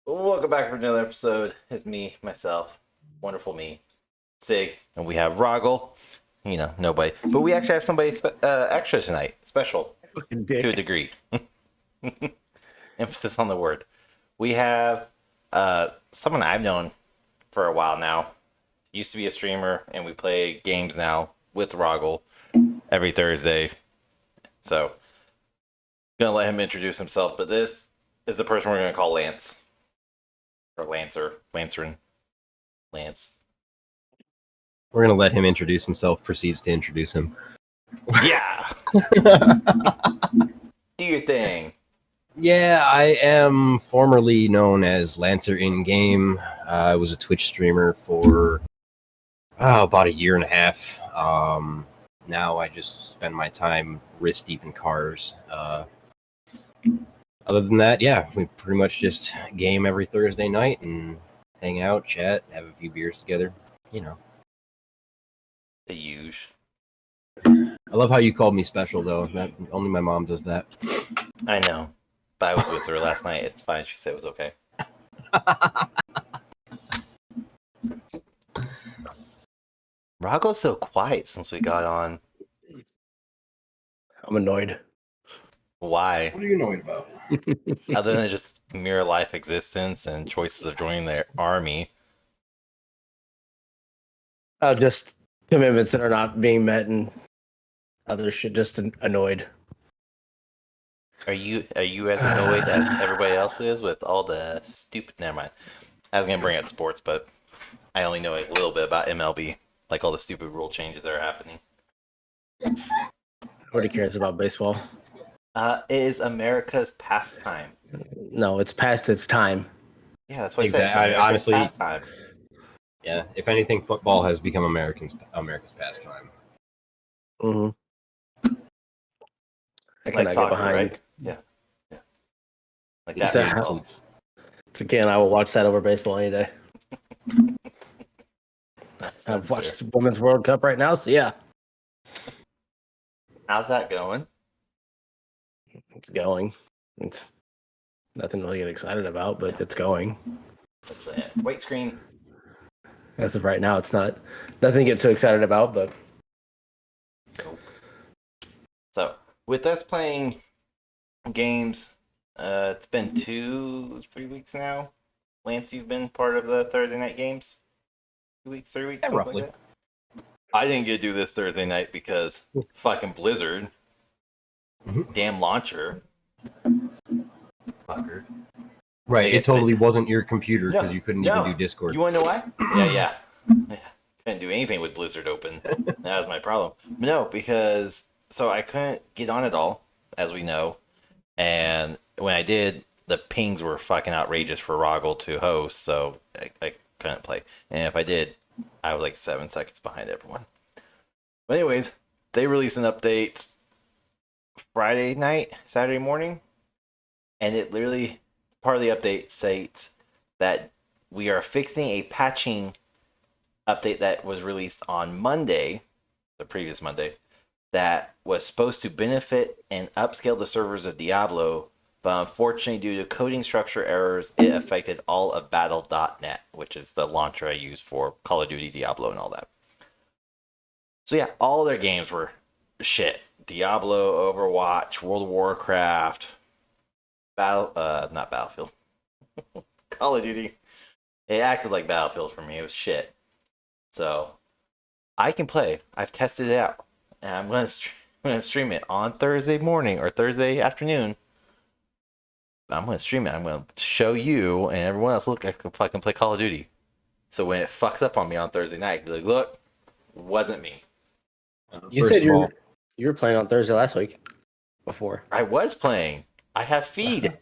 Welcome back for another episode. It's me, myself, wonderful me, Sig, and we have Rahgel. Nobody, but we actually have somebody extra tonight, special Fucking to a dick. degree. Emphasis on the word. We have someone I've known for a while now. Used to be a streamer, and we play games now with Rahgel every Thursday. So, gonna let him introduce himself. But this is the person we're gonna call Lance. Or Lancerin. Lance. We're going to let him introduce himself, proceeds to introduce him. Yeah! Do your thing. Yeah, I am formerly known as Lancer in-game. I was a Twitch streamer for about a year and a half. Now I just spend my time wrist deep in cars. Other than that, yeah, we pretty much just game every Thursday night and hang out, chat, have a few beers together, you know. The huge. I love how you called me special, though. Only my mom does that. I know. But I was with her last night. It's fine. She said it was okay. Rahgel's so quiet since we got on. I'm annoyed. Why? What are you annoyed about? Other than just mere life existence and choices of joining the army. Just commitments that are not being met and other shit. Just annoyed. Are you as annoyed as everybody else is with all the stupid? Never mind. I was gonna bring up sports, but I only know a little bit about MLB, like all the stupid rule changes that are happening. Nobody cares about baseball. It is America's pastime. No, it's past its time. Yeah, that's what Exactly. I said. It's Honestly, pastime. Yeah, if anything, football has become America's pastime. Mm-hmm. I Like cannot soccer, get behind. right? Yeah. Like that. Yeah. Baseball. Again, I will watch that over baseball any day. That's I've watched fair. the Women's World Cup right now, so yeah, How's that going? it's going. It's nothing really to get excited about, but it's going. White screen. As of right now, it's not nothing to get too excited about, but So, with us playing games, it's been 2-3 weeks now. Lance, you've been part of the Thursday night games? 2 weeks, 3 weeks? Yeah, roughly. Like that? I didn't get to do this Thursday night because fucking Blizzard. Damn launcher. Fucker. Right, it totally wasn't your computer because you couldn't even do Discord. You want to know why? Yeah. Couldn't do anything with Blizzard open. That was my problem. No, because so I couldn't get on it all, as we know. And when I did, the pings were fucking outrageous for Rahgel to host, so I couldn't play. And if I did, I was like 7 seconds behind everyone. But anyways, they released an update Friday night, Saturday morning, and it literally, part of the update states that we are fixing a patching update that was released on Monday, the previous Monday, that was supposed to benefit and upscale the servers of Diablo, but unfortunately, due to coding structure errors, it affected all of Battle.net, which is the launcher I use for Call of Duty, Diablo, and all that. So yeah, all their games were shit. Diablo, Overwatch, World of Warcraft, not Battlefield, Call of Duty. It acted like Battlefield for me. It was shit. So I can play. I've tested it out, and I'm gonna stream it on Thursday morning or Thursday afternoon. I'm gonna stream it. I'm gonna show you and everyone else. Look, I can fucking play Call of Duty. So when it fucks up on me on Thursday night, be like, look, wasn't me. you said you were playing on Thursday last week. Before I was playing. I have feed.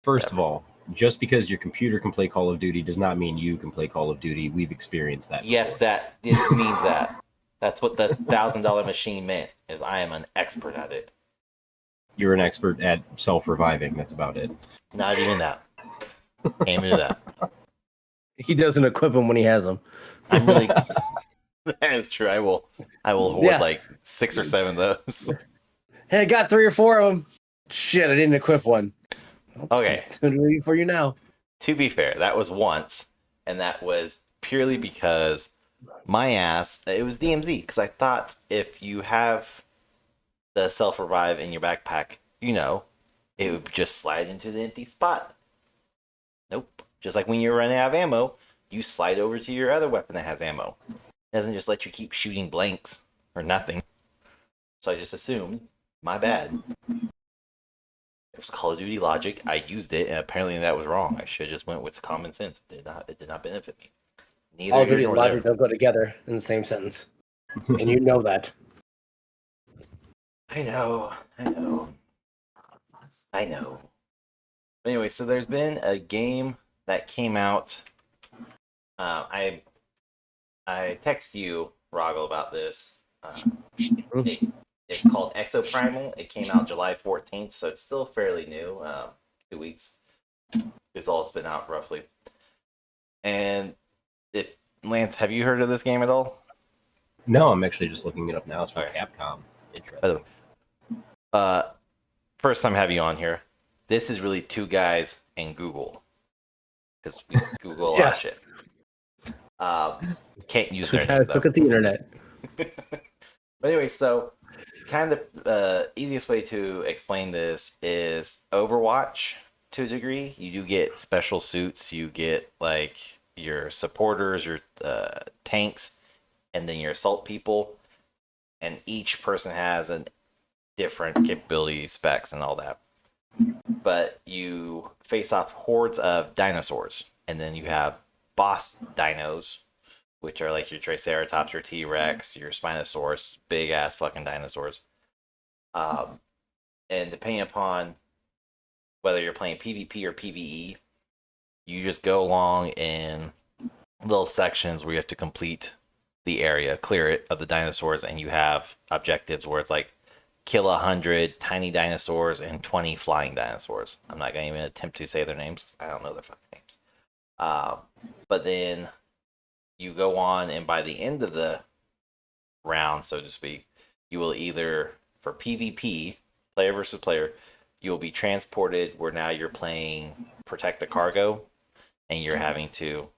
First of all, just because your computer can play Call of Duty does not mean you can play Call of Duty. We've experienced that. Yes, before. this means that. That's what the $1,000 machine meant. Is I am an expert at it. You're an expert at self-reviving. That's about it. Not even that. Can't even do that. he doesn't equip them when he has them. I'm really. That is true. I will hoard like 6 or 7 of those. Hey, I got 3 or 4 of them. Shit, I didn't equip one. Okay. For you now. To be fair, that was once, and that was purely because my ass, it was DMZ, because I thought if you have the self revive in your backpack, it would just slide into the empty spot. Nope. Just like when you're running out of ammo, you slide over to your other weapon that has ammo. It doesn't just let you keep shooting blanks or nothing. So I just assumed, my bad. It was Call of Duty logic. I used it, and apparently that was wrong. I should have just went with common sense. It did not benefit me. Neither Call of here Duty nor and logic there. don't go together in the same sentence. And you know that. I know. Anyway, so there's been a game that came out. I text you, Rahgel, about this. It's called Exoprimal. It came out July 14th, so it's still fairly new. 2 weeks. It's all it's been out roughly. And Lance, have you heard of this game at all? No, I'm actually just looking it up now. It's from Capcom. Interesting. First time I have you on here. This is really two guys and Google. Because we Google a lot of shit. Can't use their names, Look at the internet. But anyway, so kind of the easiest way to explain this is Overwatch to a degree. You do get special suits. You get like your supporters, your tanks, and then your assault people. And each person has a different capability specs and all that. But you face off hordes of dinosaurs. And then you have boss dinos, which are like your Triceratops, your T-Rex, your Spinosaurus, big ass fucking dinosaurs. And depending upon whether you're playing PvP or PvE, you just go along in little sections where you have to complete the area, clear it of the dinosaurs, and you have objectives where it's like kill 100 tiny dinosaurs and 20 flying dinosaurs. I'm not going to even attempt to say their names because I don't know their fucking names. But then you go on, and by the end of the round, so to speak, you will either, for PvP, player versus player, you will be transported where now you're playing Protect the Cargo, and you're having to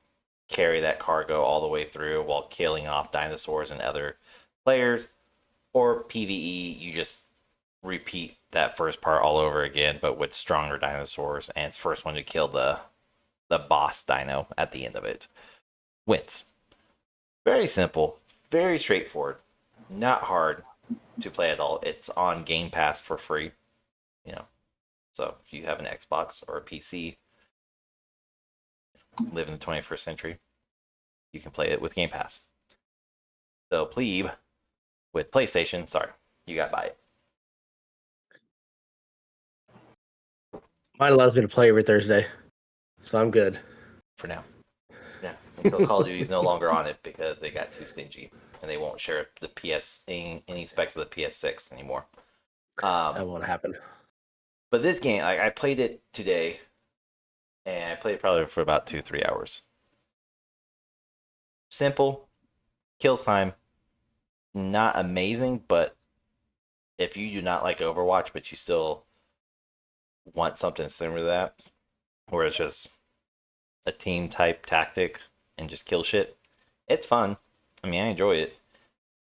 carry that cargo all the way through while killing off dinosaurs and other players. Or PvE, you just repeat that first part all over again, but with stronger dinosaurs, and it's first one to kill the boss dino at the end of it wins. Very simple, very straightforward, not hard to play at all. It's on Game Pass for free, So if you have an Xbox or a PC, live in the 21st century, you can play it with Game Pass. So plebe with PlayStation, sorry, you got to buy it. Mine allows me to play every Thursday, so I'm good. For now. Yeah, until Call of Duty is no longer on it because they got too stingy and they won't share any specs of the PS6 anymore. That won't happen. But this game, I played it today, and I played it probably for about 2-3 hours. Simple, kills time, not amazing, but if you do not like Overwatch, but you still want something similar to that, where it's just a team type tactic and just kill shit, it's fun. I mean, I enjoy it.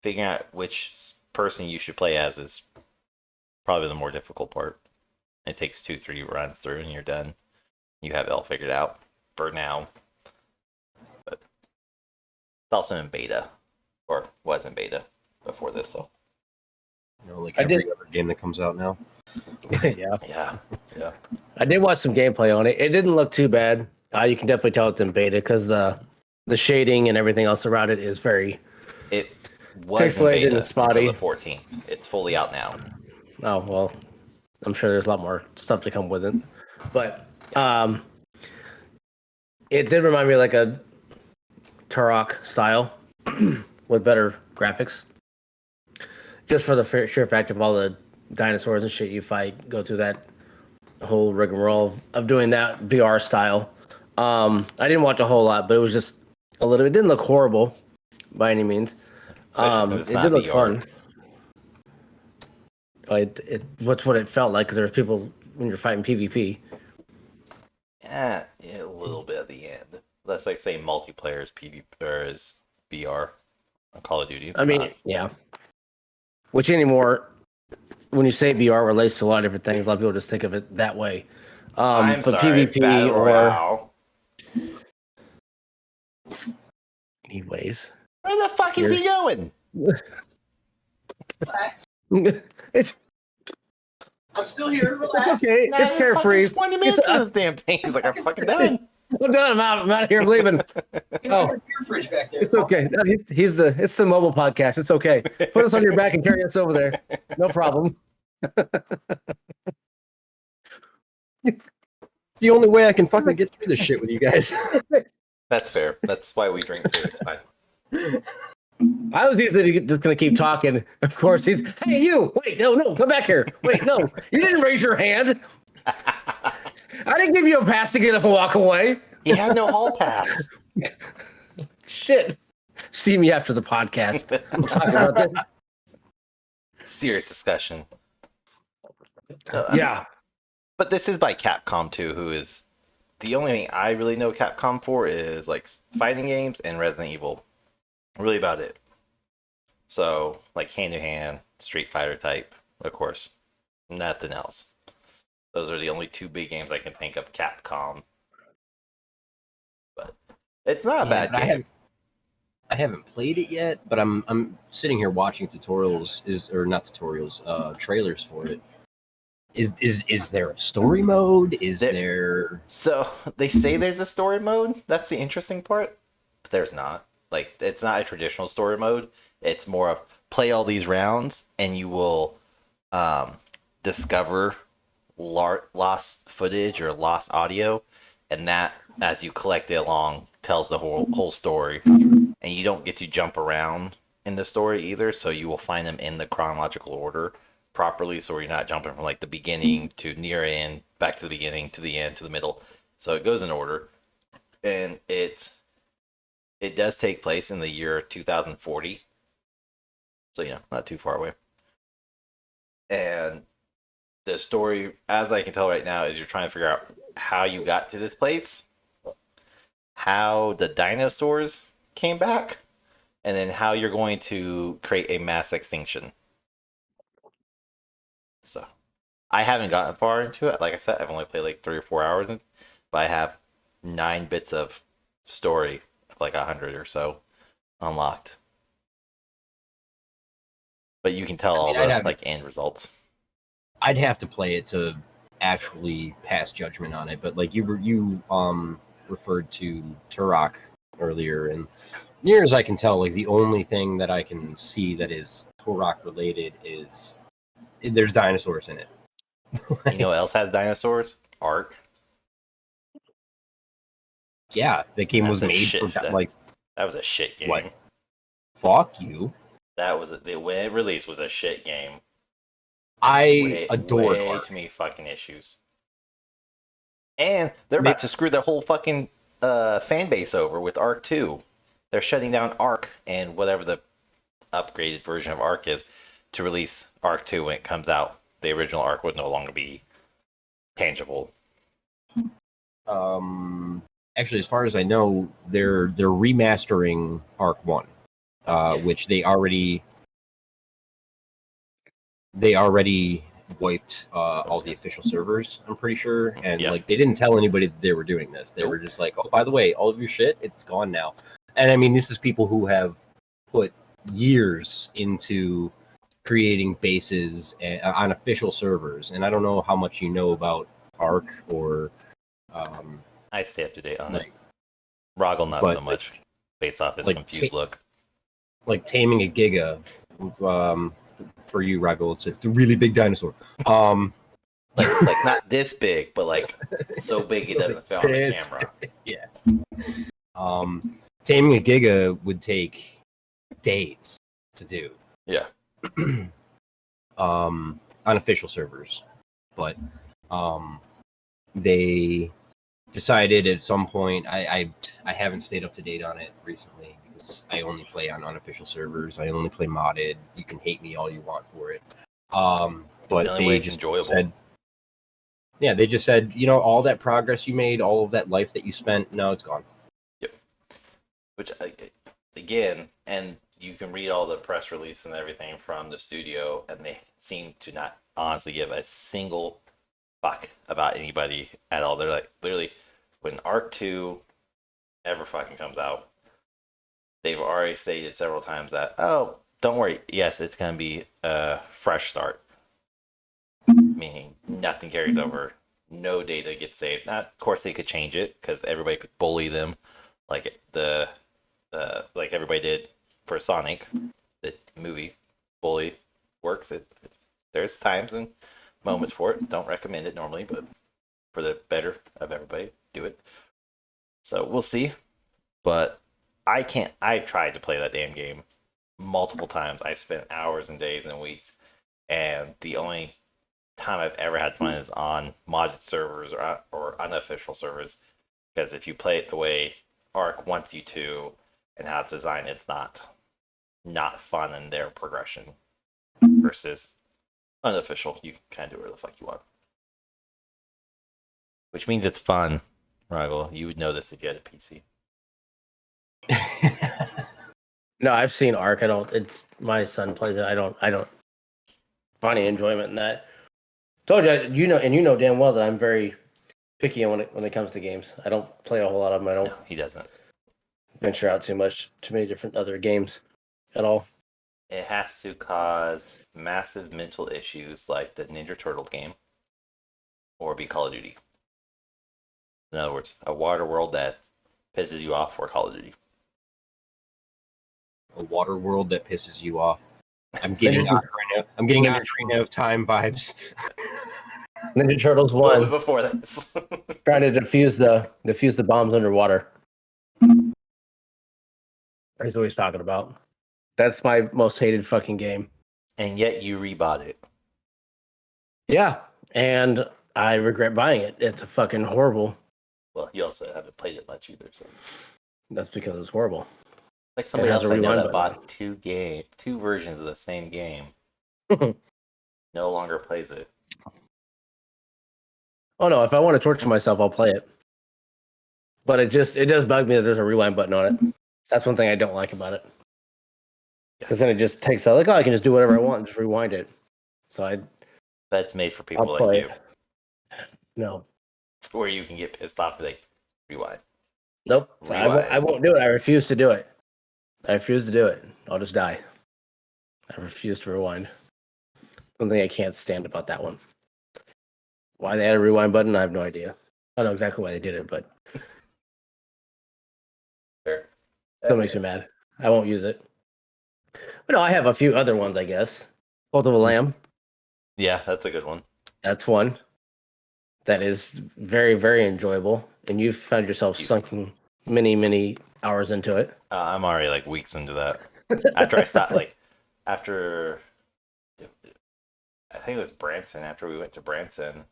Figuring out which person you should play as is probably the more difficult part. It takes 2-3 runs through and you're done. You have it all figured out for now. But it's also in beta, or was in beta before this, so. Like every other game that comes out now. Yeah. Yeah. I did watch some gameplay on it. It didn't look too bad. You can definitely tell it's in beta because the shading and everything else around it is very. It was in pixelated beta and spotty. until the 14th. It's fully out now. Oh well, I'm sure there's a lot more stuff to come with it, but it did remind me of like a Turok style with better graphics. Just for the sheer fact of all the dinosaurs and shit you fight, go through that whole rigmarole of doing that VR style. I didn't watch a whole lot, but it was just a little. It didn't look horrible by any means. It did look fun. What's what it felt like because there was people when you're fighting PvP. Yeah, a little bit at the end. That's like saying multiplayer is PvP or is VR on Call of Duty. It's I mean, not. yeah. Which anymore, when you say VR, relates to a lot of different things. A lot of people just think of it that way. I'm But sorry, PvP Battle or Royale. anyways, Where the fuck is he going? Relax. it's I'm still here. Relax. okay. Now It's you're carefree. fucking 20 It's, minutes in this damn thing. He's like, I'm fucking done. I'm done. I'm out of here. I'm leaving. Oh. Beer fridge back there. It's okay. No, it's the mobile podcast. It's okay. Put us on your back and carry us over there. No problem. It's the only way I can fucking get through this shit with you guys. That's fair. That's why we drink too. It's fine. I was usually just gonna keep talking. Of course, he's hey you. Wait, no, come back here. Wait, no, you didn't raise your hand. I didn't give you a pass to get up and walk away. He had no hall pass. Shit. See me after the podcast. I'm talking about this. Serious discussion. Yeah. But this is by Capcom too, who is the only thing I really know Capcom for is like fighting games and Resident Evil. Really about it. So like hand to hand, Street Fighter type, of course. Nothing else. Those are the only two big games I can think of Capcom. But it's not a bad game. I haven't played it yet, but I'm sitting here watching tutorials trailers for it. Is there a story mode? There So they say there's a story mode. That's the interesting part. But there's not. Like it's not a traditional story mode. It's more of play all these rounds and you will discover lost footage or lost audio, and that as you collect it along tells the whole story. And you don't get to jump around in the story either, so you will find them in the chronological order properly, so you're not jumping from like the beginning to near end, back to the beginning to the end to the middle. So it goes in order, and it does take place in the year 2040. So not too far away. And the story, as I can tell right now, is you're trying to figure out how you got to this place, how the dinosaurs came back, and then how you're going to create a mass extinction. So I haven't gotten far into it. Like I said, I've only played like 3 or 4 hours, but I have 9 bits of story, like 100 or so, unlocked. But you can tell all the end results. I'd have to play it to actually pass judgment on it, but like you referred to Turok earlier, and near as I can tell, like the only thing that I can see that is Turok related is there's dinosaurs in it. You know what else has dinosaurs? Ark. Yeah, the game was made for that was a shit game. What? Fuck you. That was when it released was a shit game. I adored way Ark. Too many fucking issues. And they're about to screw their whole fucking fan base over with Ark 2. They're shutting down Ark and whatever the upgraded version of Ark is to release Ark 2 when it comes out. The original Ark would no longer be tangible. Actually, as far as I know, they're remastering Ark 1, which they already wiped all the official servers, I'm pretty sure, and like they didn't tell anybody that they were doing this. They were just like, oh, by the way, all of your shit, it's gone now. And I mean, this is people who have put years into creating bases on official servers, and I don't know how much you know about Ark or I stay up to date on it. Rahgel not so much, based off his confused look. Like taming a Giga, for you, Rahgel, it's a really big dinosaur. Like not this big, but like so big it doesn't fit on the camera. Yeah. Taming a Giga would take days to do. Yeah. On official servers, but they decided at some point. I haven't stayed up to date on it recently because I only play on unofficial servers. I only play modded. You can hate me all you want for it. But they just said, Yeah, they just said, all that progress you made, all of that life that you spent, no, it's gone. Yep. Which, again, and you can read all the press release and everything from the studio, and they seem to not honestly give a single fuck about anybody at all. They're like, literally, when Arc 2 ever fucking comes out, they've already stated several times that, oh, don't worry, yes, it's going to be a fresh start. Meaning nothing carries over, no data gets saved. Now, of course, they could change it because everybody could bully them, like like everybody did for Sonic, the movie. Bully works. There's times and moments for it. Don't recommend it normally, but for the better of everybody, do it. So we'll see. But I can't. I tried to play that damn game multiple times. I spent hours and days and weeks, and the only time I've ever had fun is on modded servers or unofficial servers. Because if you play it the way Arc wants you to and how it's designed, it's not fun in their progression. Versus unofficial, you can kind of do whatever the fuck you want. Which means it's fun, Rahgel. You would know this if you had a PC. No, I've seen Ark. It's my son plays it. I don't find any enjoyment in that. Told you, and you know damn well that I'm very picky when it comes to games. I don't play a whole lot of them. I don't. No, he doesn't. Venture out too many different other games at all. It has to cause massive mental issues like the Ninja Turtle game or be Call of Duty. In other words, a water world that pisses you off or Call of Duty. A water world that pisses you off. I'm getting Ocarina of Time vibes. Ninja Turtles A little 1 bit before this. trying to defuse the bombs underwater. That's what he's talking about. That's my most hated fucking game. And yet you rebought it. Yeah, and I regret buying it. It's a fucking horrible. Well, you also haven't played it much either, so That's because it's horrible. like somebody has else a I know rewind that button. bought two versions of the same game. No longer plays it. Oh no, if I want to torture myself, I'll play it. But it does bug me that there's a rewind button on it. That's one thing I don't like about it. Because then it just takes out, like, oh, I can just do whatever I want and just rewind it. So That's made for I'll people like play you. it. No. It's where you can get pissed off and like rewind. Nope. Rewind. I won't do it. I refuse to do it. I refuse to do it. I'll just die. I refuse to rewind. One thing I can't stand about that one. Why they had a rewind button, I have no idea. I don't know exactly why they did it, but Fair. still makes me mad. I won't use it. But no, I have a few other ones, I guess. Cult of a Lamb. Yeah, that's a good one. That's one that is very, very enjoyable. And you've found yourself sunken many hours into it. I'm already like weeks into that. After I stopped, after I think it was Branson. After we went to Branson,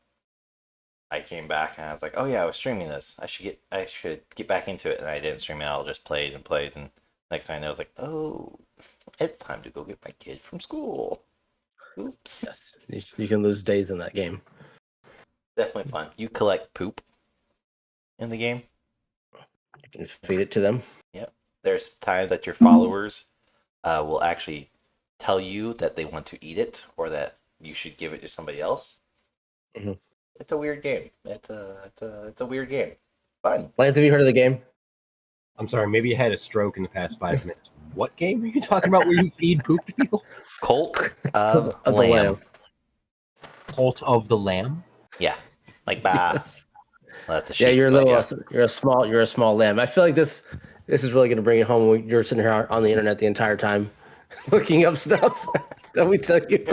I came back and I was like, "Oh yeah, I was streaming this. I should get back into it." And I didn't stream it. I just played. And next thing I know, I was like, "Oh, it's time to go get my kid from school." Oops. Yes, you can lose days in that game. Definitely fun. You collect poop in the game. You can feed it to them. Yep. There's times that your followers will actually tell you that they want to eat it or that you should give it to somebody else. Mm-hmm. It's a weird game. It's a weird game. Fun. Lance, have you heard of the game? I'm sorry, maybe you had a stroke in the past 5 minutes. What game are you talking about where you feed poop to people? Cult of Lamb. Cult of the Lamb? Yeah. Like bah. Yes. Well, that's a sheep, Yeah, you're a but little. You're a small lamb. I feel like this is really going to bring it home when you're sitting here on the internet the entire time, looking up stuff. Let me tell you.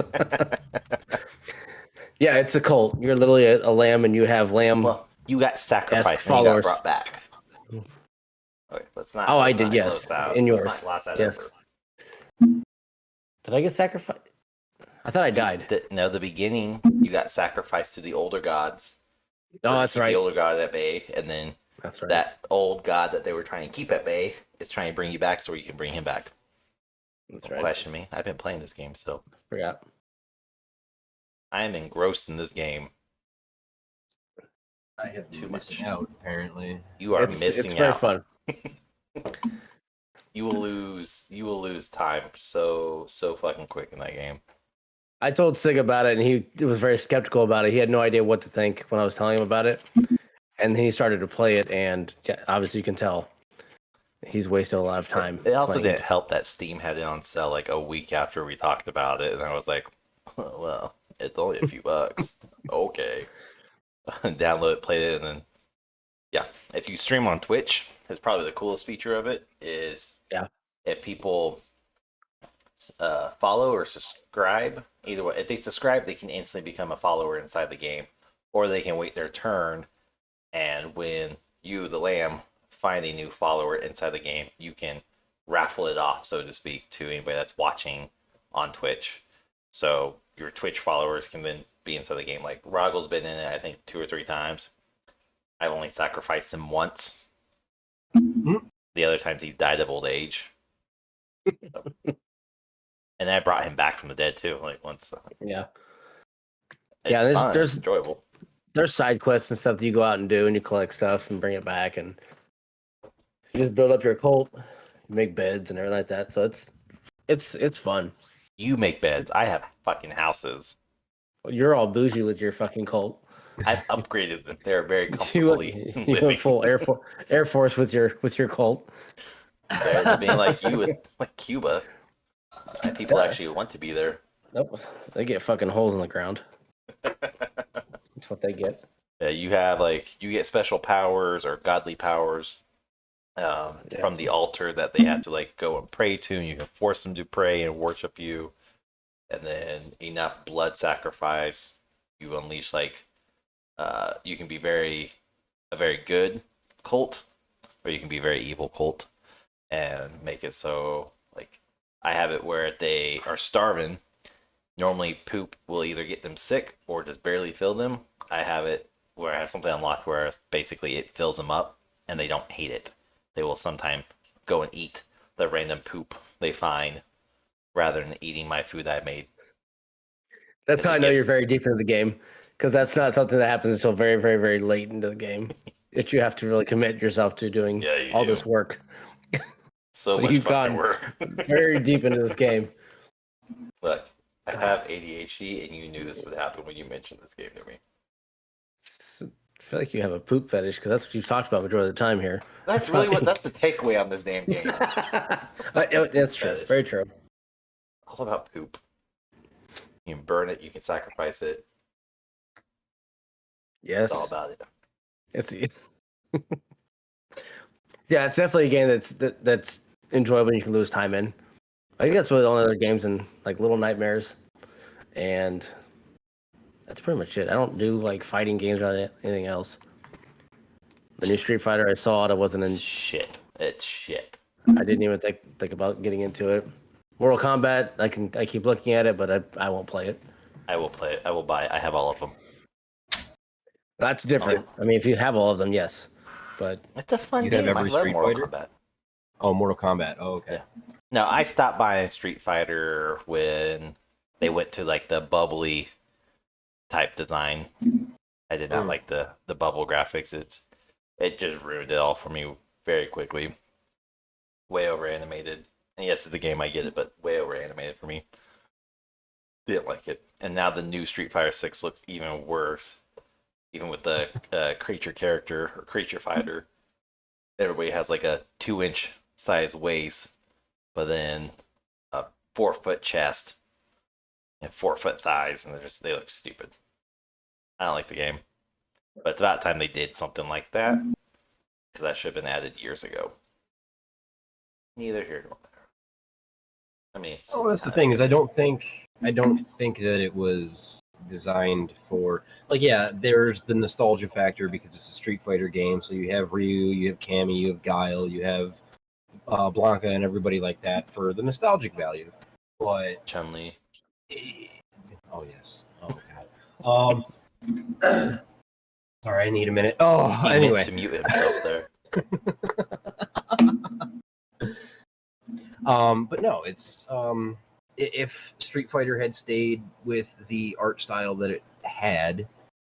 Yeah, it's a cult. You're literally a lamb, and you have lamb. Well, you got sacrificed and you got brought back. Okay, let's not. Oh, I let's did. not Yes, close out. in Let's yours. not gloss that Yes. over. Did I get sacrificed? I thought I died. No, the beginning, you got sacrificed to the older gods. Oh, that's right. The older god at bay, and then That's right. that old god that they were trying to keep at bay is trying to bring you back so you can bring him back. That's Don't right. question me. I've been playing this game still. Forgot. I am engrossed in this game. I have Too been missing much. out, apparently. You are It's missing very out. fun. You will lose time so fucking quick in that game. I told Sig about it, and he was very skeptical about it. He had no idea what to think when I was telling him about it, and then he started to play it, and obviously you can tell he's wasted a lot of time. It also playing didn't help that Steam had it on sale like a week after we talked about it, and I was like, well, it's only a few bucks. Okay. Download it, play it, and then yeah. If you stream on Twitch, it's probably the coolest feature of it is Yeah. if people follow or subscribe, either way. If they subscribe, they can instantly become a follower inside the game, or they can wait their turn, and when you, the lamb, find a new follower inside the game, you can raffle it off, so to speak, to anybody that's watching on Twitch. So your Twitch followers can then be inside the game. Like Rahgel's been in it, I think 2 or 3 times. I've only sacrificed him once. The other times he died of old age. And I brought him back from the dead too, like once. Yeah. It's fun. There's It's enjoyable. There's side quests and stuff that you go out and do, and you collect stuff and bring it back, and you just build up your cult, you make beds and everything like that. So it's fun. You make beds. I have fucking houses. You're all bougie with your fucking cult. I've upgraded them. They're very You comfortably have living. full Air Force with your cult. Better than being like you with like Cuba. And people Yeah. actually want to be there. Nope, they get fucking holes in the ground. That's what they get. Yeah, you get special powers or godly powers from the altar that they have to like go and pray to, and you can force them to pray and worship you. And then enough blood sacrifice, you unleash like you can be a very good cult, or you can be a very evil cult, and make it so like I have it where they are starving. Normally, poop will either get them sick or just barely fill them. I have it where I have something unlocked where basically it fills them up and they don't hate it. They will sometimes go and eat the random poop they find rather than eating my food that I made. That's And how it I know gets- you're very deep into the game, because that's not something that happens until very, very, very late into the game. That you have to really commit yourself to doing all this work. So So much you've fucking gone work. very deep into this game. Look, I have ADHD, and you knew this would happen when you mentioned this game to me. I feel like you have a poop fetish, because that's what you've talked about majority of the time here. That's really that's the takeaway on this damn game. That's true. Fetish. Very true. All about poop. You can burn it, you can sacrifice it. Yes. It's all about it. It's yeah, it's definitely a game that's enjoyable and you can lose time in. I think that's really the only other games in like Little Nightmares, and that's pretty much it. I don't do like fighting games or anything else. The new Street Fighter, I saw it. I wasn't in. Shit. It's shit. I didn't even think about getting into it. Mortal Kombat, I keep looking at it, but I won't play it. I will play it. I will buy it. I have all of them. That's different. I mean, if you have all of them, yes, but It's a fun You game. have every I love Street Mortal Fighter? Kombat. Oh, Mortal Kombat. Oh, okay. Yeah. No, I stopped buying Street Fighter when they went to like the bubbly type design. I did not like the bubble graphics. It just ruined it all for me very quickly. Way over animated. And yes, it's a game, I get it, but way over animated for me. Didn't like it. And now the new Street Fighter 6 looks even worse. Even with the creature character or creature fighter. Everybody has like a 2-inch size waist, but then a 4-foot chest and 4-foot thighs, and they look stupid. I don't like the game. But it's about time they did something like that, because that should have been added years ago. Neither here nor there. I mean, That's the thing is I don't think that it was designed for like there's the nostalgia factor because it's a Street Fighter game, so you have Ryu, you have Cammy, you have Guile, you have Blanca and everybody like that for the nostalgic value. But Chun-Li. Oh yes. Oh god. Sorry, I need a minute. Oh, He anyway. meant to mute himself there. But no, it's if Street Fighter had stayed with the art style that it had,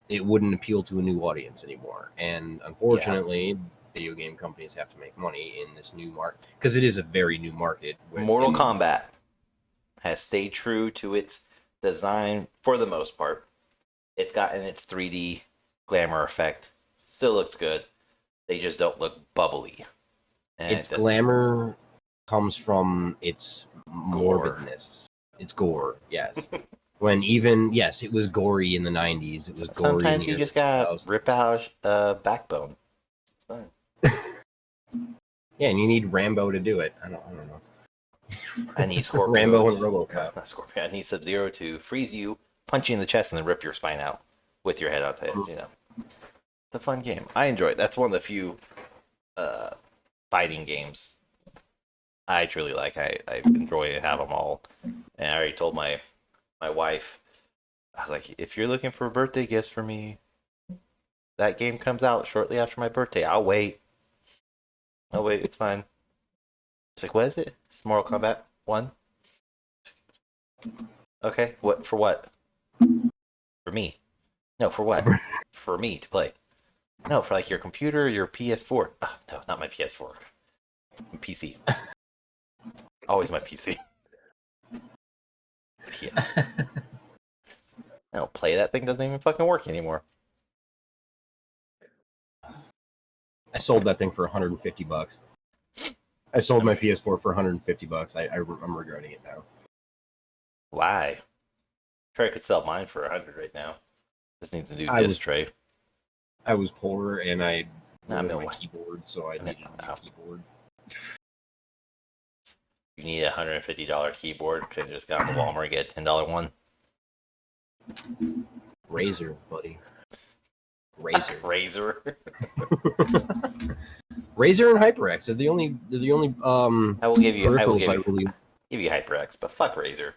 it wouldn't appeal to a new audience anymore. And unfortunately, video game companies have to make money in this new market because it is a very new market. Mortal Kombat has stayed true to its design for the most part. It's gotten its 3D glamour effect. Still looks good. They just don't look bubbly. And its glamour comes from its morbidness. It's gore, yes. When it was gory in the 90s. It was gory. Sometimes you just gotta rip out a backbone. It's fine. Yeah, and you need Rambo to do it. I don't know. I need Scorpio. Rambo and RoboCop. Not Scorpio. I need Sub-Zero to freeze you, punch you in the chest, and then rip your spine out with your head out to it. You know, it's a fun game. I enjoy it. That's one of the few fighting games I truly like. I enjoy and have them all. And I already told my wife, I was like, if you're looking for birthday gifts for me, that game comes out shortly after my birthday. I'll wait. It's fine. She's like, what is it? It's Mortal Kombat 1? Okay, what for what? For me. No, for what? For me to play. No, for like your computer, your PS4. Oh, no, not my PS4. PC. Always my PC. PS. I don't play that thing, doesn't even fucking work anymore. I sold that thing for $150. I sold my PS4 for $150. I'm regretting it now. Why? Trey could sell mine for $100 right now. Just needs to do disc tray. I was poor and I Not my keyboard, so I needed a new keyboard. You need a $150 keyboard. Could just go to Walmart and get a $10 one. Razer, buddy. Razer. Razer. Razer and HyperX are the only I will give you peripherals give you HyperX, but fuck Razer.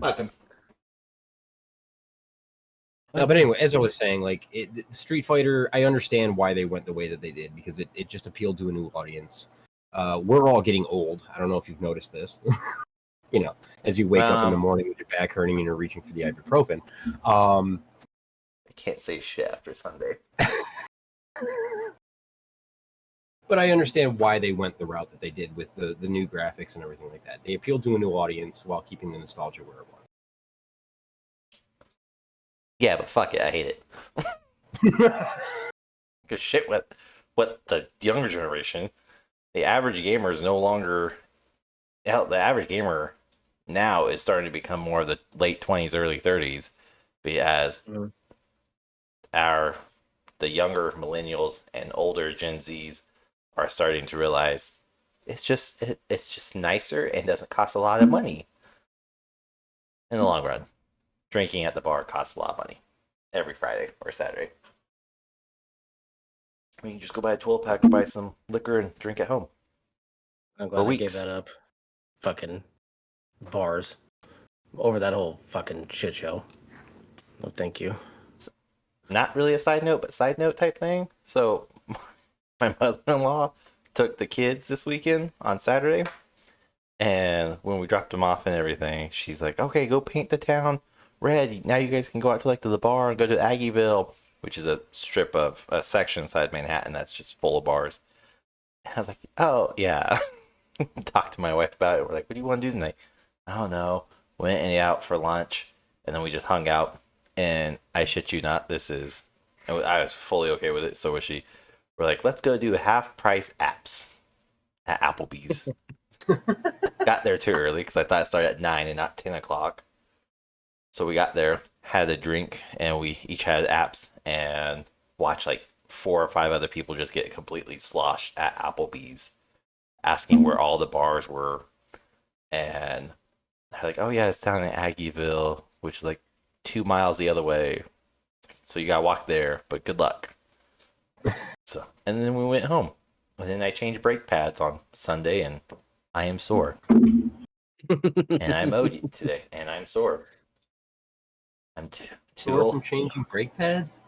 Fuck them. No, but anyway, as I was saying, like Street Fighter, I understand why they went the way that they did because it just appealed to a new audience. We're all getting old. I don't know if you've noticed this. You know, as you wake up in the morning with your back hurting and you're reaching for the ibuprofen. I can't say shit after Sunday. But I understand why they went the route that they did with the new graphics and everything like that. They appealed to a new audience while keeping the nostalgia where it was. Yeah, but fuck it, I hate it. Because shit, what the younger generation, the average gamer is no longer. The average gamer now is starting to become more of the late 20s, early 30s, as the younger millennials and older Gen Zs are starting to realize it's just nicer and doesn't cost a lot of money in the long run. Drinking at the bar costs a lot of money every Friday or Saturday. I mean, you just go buy a 12-pack to buy some liquor and drink at home. I'm glad I gave that up. Fucking bars over that whole fucking shit show. No, thank you. It's not really a side note, but side note type thing. So, my mother-in-law took the kids this weekend on Saturday, and when we dropped them off and everything, she's like, "Okay, go paint the town red. Now you guys can go out to the bar and go to Aggieville," which is a strip of a section inside Manhattan that's just full of bars. And I was like, "Oh yeah." Talked to my wife about it. We're like, "What do you want to do tonight?" "I don't know." Went out for lunch, and then we just hung out. And I shit you not, I was fully okay with it. So was she. We're like, "Let's go do half-price apps at Applebee's." Got there too early because I thought it started at 9 and not 10 o'clock. So we got there, had a drink, and we each had apps and watched like 4 or 5 other people just get completely sloshed at Applebee's, asking where all the bars were. And they're like, "Oh yeah, it's down in Aggieville, which is like 2 miles the other way. So you gotta walk there, but good luck." So, and then we went home. And then I changed brake pads on Sunday, and I am sore. And I mowed it today, and I'm sore. I'm sore from changing brake pads?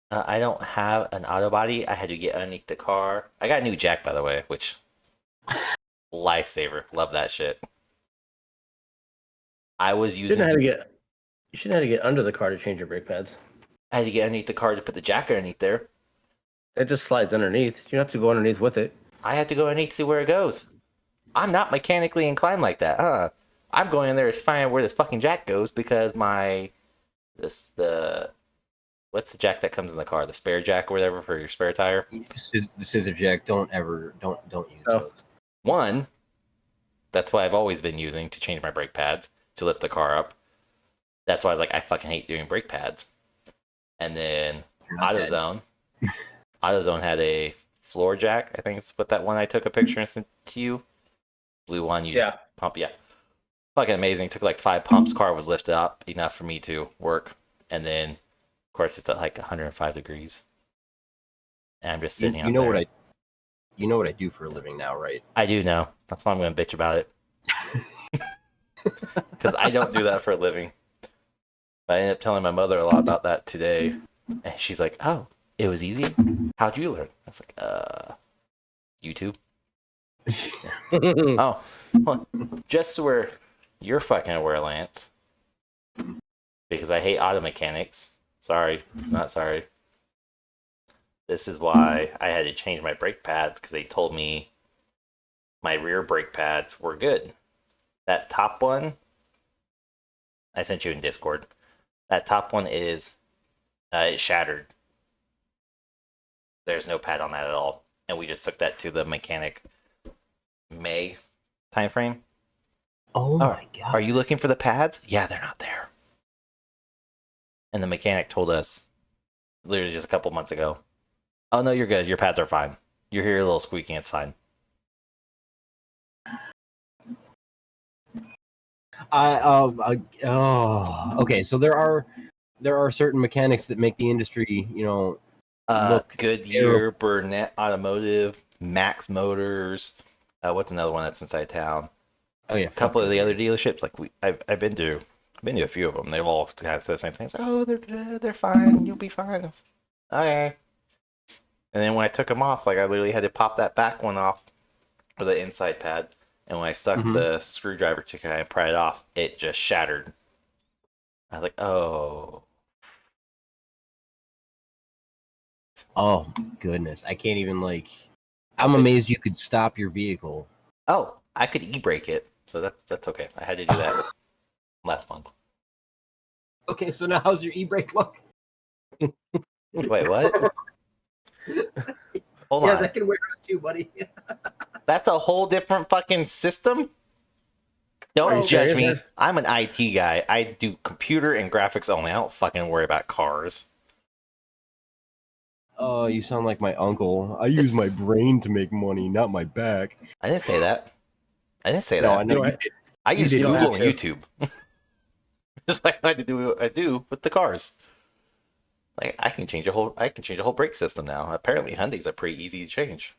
I don't have an auto body. I had to get underneath the car. I got a new jack, by the way, which lifesaver. Love that shit. I was using. You should have to get under the car to change your brake pads. I had to get underneath the car to put the jack underneath there. It just slides underneath. You don't have to go underneath with it. I had to go underneath to see where it goes. I'm not mechanically inclined like that. I'm going in there to find where this fucking jack goes because what's the jack that comes in the car? The spare jack or whatever for your spare tire? The scissor jack. Don't use Oh. those. One, that's what I've always been using to change my brake pads to lift the car up. That's why I was like, I fucking hate doing brake pads. And then AutoZone. AutoZone had a floor jack. I think it's what that one I took a picture and sent to you. Blue one, you just pump. Yeah. Fucking amazing. Took like 5 pumps. Car was lifted up enough for me to work. And then, of course, it's at like 105 degrees. And I'm just sitting out there. You know what I do for a living now, right? I do know. That's why I'm going to bitch about it. Because I don't do that for a living. But I ended up telling my mother a lot about that today. And she's like, oh, it was easy? How'd you learn? I was like, YouTube. Oh, well, just so you're fucking aware, Lance. Because I hate auto mechanics. Sorry, not sorry. This is why I had to change my brake pads because they told me my rear brake pads were good. That top one, I sent you in Discord. That top one is, it shattered. There's no pad on that at all. And we just took that to the mechanic May timeframe. Oh my god. Are you looking for the pads? Yeah, they're not there. And the mechanic told us literally just a couple months ago, oh no, you're good. Your pads are fine. You hear a little squeaking, it's fine. Okay, so there are certain mechanics that make the industry, look Goodyear, Burnett Automotive, Max Motors. What's another one that's inside town? Oh yeah, A couple of the other dealerships. Like I've been to a few of them. They've all kind of said the same thing. It's like, oh, they're good, they're fine. You'll be fine. Okay. And then when I took them off, like I literally had to pop that back one off for the inside pad. And when I stuck the screwdriver to kind of pry it off, it just shattered. I was like, oh. Oh goodness, I can't even I'm amazed you could stop your vehicle. Oh, I could e-brake it, so that's okay. I had to do that last month. Okay, so now how's your e-brake look? Wait, what? Hold on. That can wear out too, buddy. That's a whole different fucking system? Don't judge me. I'm an IT guy. I do computer and graphics only. I don't fucking worry about cars. Oh, you sound like my uncle. I use my brain to make money, not my back. I didn't say that. No, I know you did. I use Google and YouTube. Just like I had to do what I do with the cars. Like I can change a whole brake system now. Apparently Hyundais are pretty easy to change.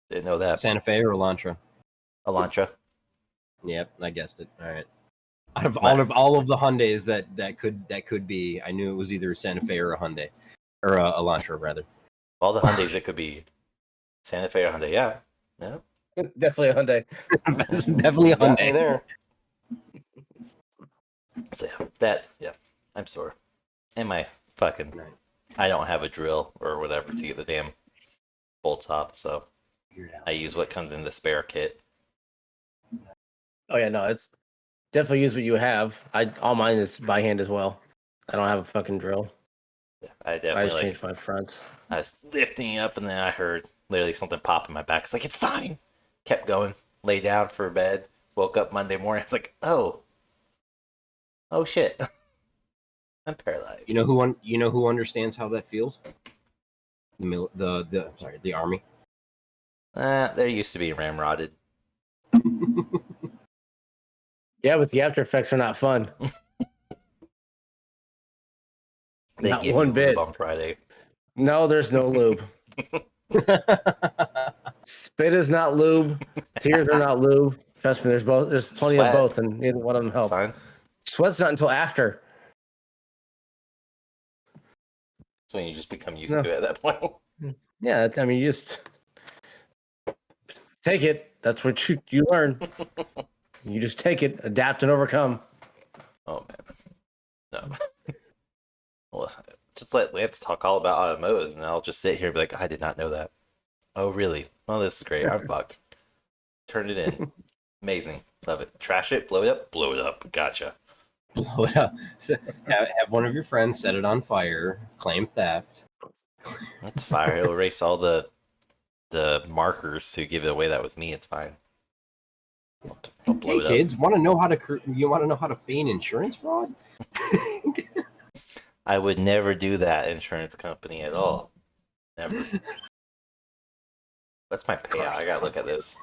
Didn't know that. Santa Fe or Elantra? Elantra. Yep, I guessed it. All right. Out of all of the Hyundais that could be, I knew it was either a Santa Fe or a Hyundai, or a Elantra rather. All the Hyundais it could be Santa Fe or Hyundai. Yeah. Definitely a Hyundai. Definitely a Hyundai. Got me there. So yeah, I'm sore. And my fucking, I don't have a drill or whatever to get the damn bolts off, so I use what comes in the spare kit. Oh yeah, no, it's definitely use what you have. All mine is by hand as well. I don't have a fucking drill. Yeah, I just changed my fronts. I was lifting it up and then I heard literally something pop in my back. It's like, it's fine. Kept going, lay down for bed, woke up Monday morning. It's like, oh shit. I'm paralyzed. You know who understands how that feels? The army. They're used to being ramrodded. Yeah, but the after effects are not fun. They not give one you bit lube on Friday. No, there's no lube. Spit is not lube. Tears are not lube. Trust me, there's plenty of both, and neither one of them help. Fine. Sweat's not until after. That's when you just become used to it at that point. Yeah, I mean, you just take it. That's what you learn. You just take it, adapt, and overcome. Oh man, no. Well, just let Lance talk all about automotive, and I'll just sit here and be like, I did not know that. Oh really? Well, this is great. I'm fucked. Turn it in. Amazing. Love it. Trash it. Blow it up. Blow it up. Gotcha. Blow it up. So, have one of your friends set it on fire, claim theft. That's fire. It'll erase all the markers to give it away. That was me. It's fine. I'll blow Hey it up. kids, want to know how to feign insurance fraud? I would never do that, insurance company, at all. Never. That's my payout. I gotta look at this.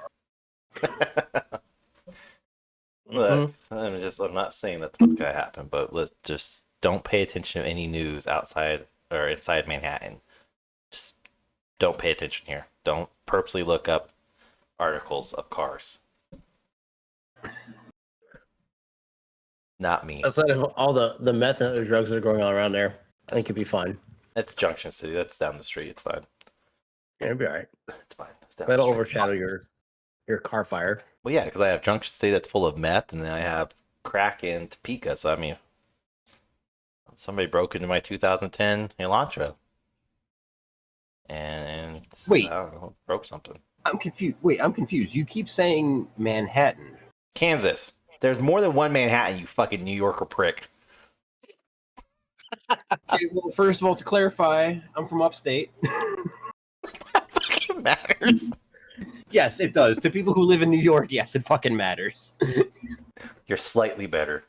Look, I'm not saying that's what's gonna happen, but let's just don't pay attention to any news outside or inside Manhattan. Just don't pay attention here. Don't purposely look up articles of cars. Not me. Outside of all the meth and other drugs that are going on around there, I think you'll be fine. That's Junction City. That's down the street. It's fine. Yeah, it'll be all right. It's fine. It's down the That'll street. overshadow your car fire. Well, yeah, because I have Junction City that's full of meth, and then I have crack in Topeka. So I mean, somebody broke into my 2010 Elantra, and Wait. I don't know, broke something. I'm confused. Wait, I'm confused. You keep saying Manhattan. Kansas. There's more than one Manhattan, you fucking New Yorker prick. Okay, well, first of all, to clarify, I'm from upstate. That fucking matters. Yes, it does. To people who live in New York, yes, it fucking matters. You're slightly better.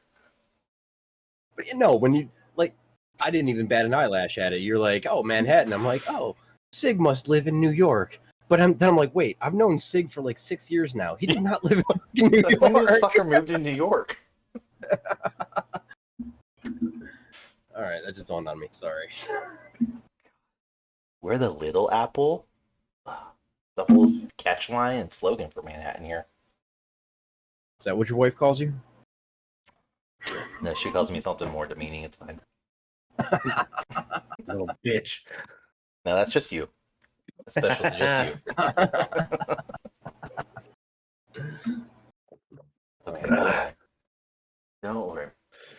But when you, like, I didn't even bat an eyelash at it. You're like, oh, Manhattan. I'm like, oh, Sig must live in New York. But I'm like, wait, I've known Sig for like 6 years now. He does not live in New When York. this fucker moved to New York? All right, that just dawned on me. Sorry. We're the little apple. The whole catch line and slogan for Manhattan here. Is that what your wife calls you? No, she calls me something more demeaning. It's fine. Little bitch. No, that's just you. That's special to just you. Okay. Don't worry.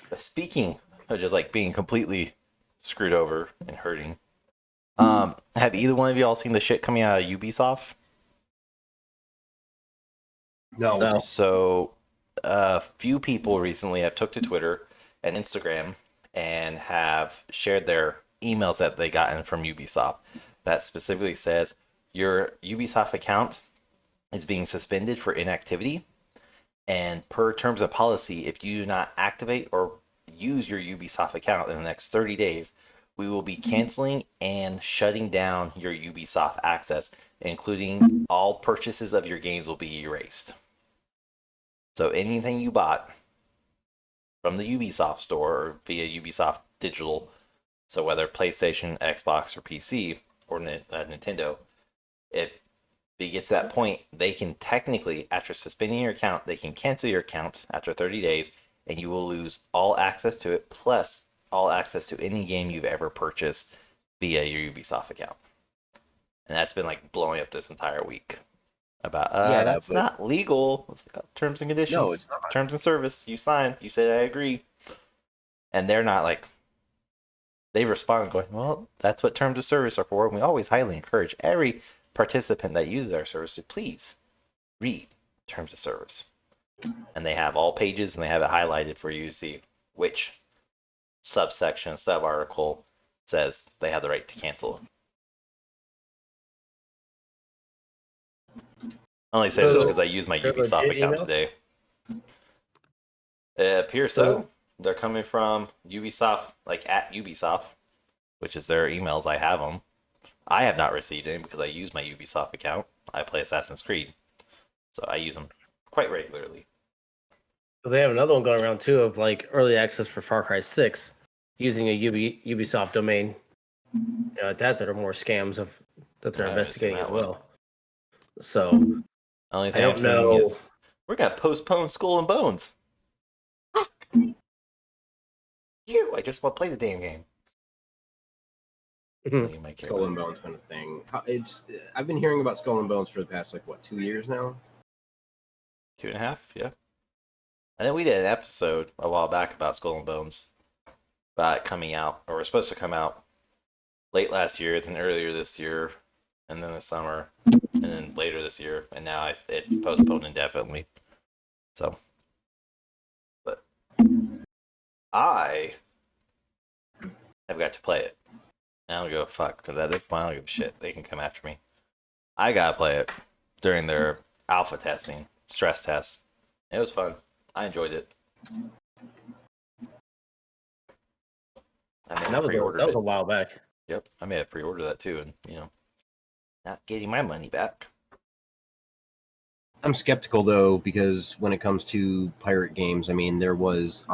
But speaking of just like being completely screwed over and hurting, have either one of y'all seen the shit coming out of Ubisoft? No. So, a few people recently have took to Twitter and Instagram and have shared their emails that they gotten from Ubisoft that specifically says your Ubisoft account is being suspended for inactivity, and per terms of policy, if you do not activate or use your Ubisoft account in the next 30 days, we will be canceling and shutting down your Ubisoft access, including all purchases of your games will be erased. So anything you bought from the Ubisoft store or via Ubisoft Digital, so whether PlayStation, Xbox, or PC, or Nintendo, if it gets to that point, they can technically, after suspending your account, they can cancel your account after 30 days, and you will lose all access to it, plus all access to any game you've ever purchased via your Ubisoft account. And that's been like blowing up this entire week. About that's not legal. It's like, terms and conditions. No, it's not. Terms and service. You signed. You said I agree. And they're not like, they respond going, well, that's what terms of service are for. And we always highly encourage every participant that uses our service to please read terms of service. And they have all pages and they have it highlighted for you to see which subsection, sub-article says they have the right to cancel. I only say this because I use my Ubisoft account today. It appears so. They're coming from Ubisoft, like at Ubisoft, which is their emails. I have them. I have not received any because I use my Ubisoft account. I play Assassin's Creed, so I use them quite regularly. So they have another one going around too of like early access for Far Cry 6 using a Ubisoft domain. That are more scams that they're investigating as well. So only thing I'm saying is we're gonna postpone Skull and Bones. I just want to play the damn game. Skull and Bones been a thing. I've been hearing about Skull and Bones for the past 2 years now. 2.5, yeah. And then we did an episode a while back about Skull and Bones, about it coming out, or it was supposed to come out late last year, then earlier this year, and then the summer, and then later this year, and now it's postponed indefinitely. So, but I have got to play it. I don't give a fuck, because at this point, I don't give a shit. They can come after me. I gotta play it during their alpha testing, stress test. It was fun. I enjoyed it. I That was a while back. Yep, I may have pre-ordered that too, and not getting my money back. I'm skeptical though, because when it comes to pirate games, I mean, there was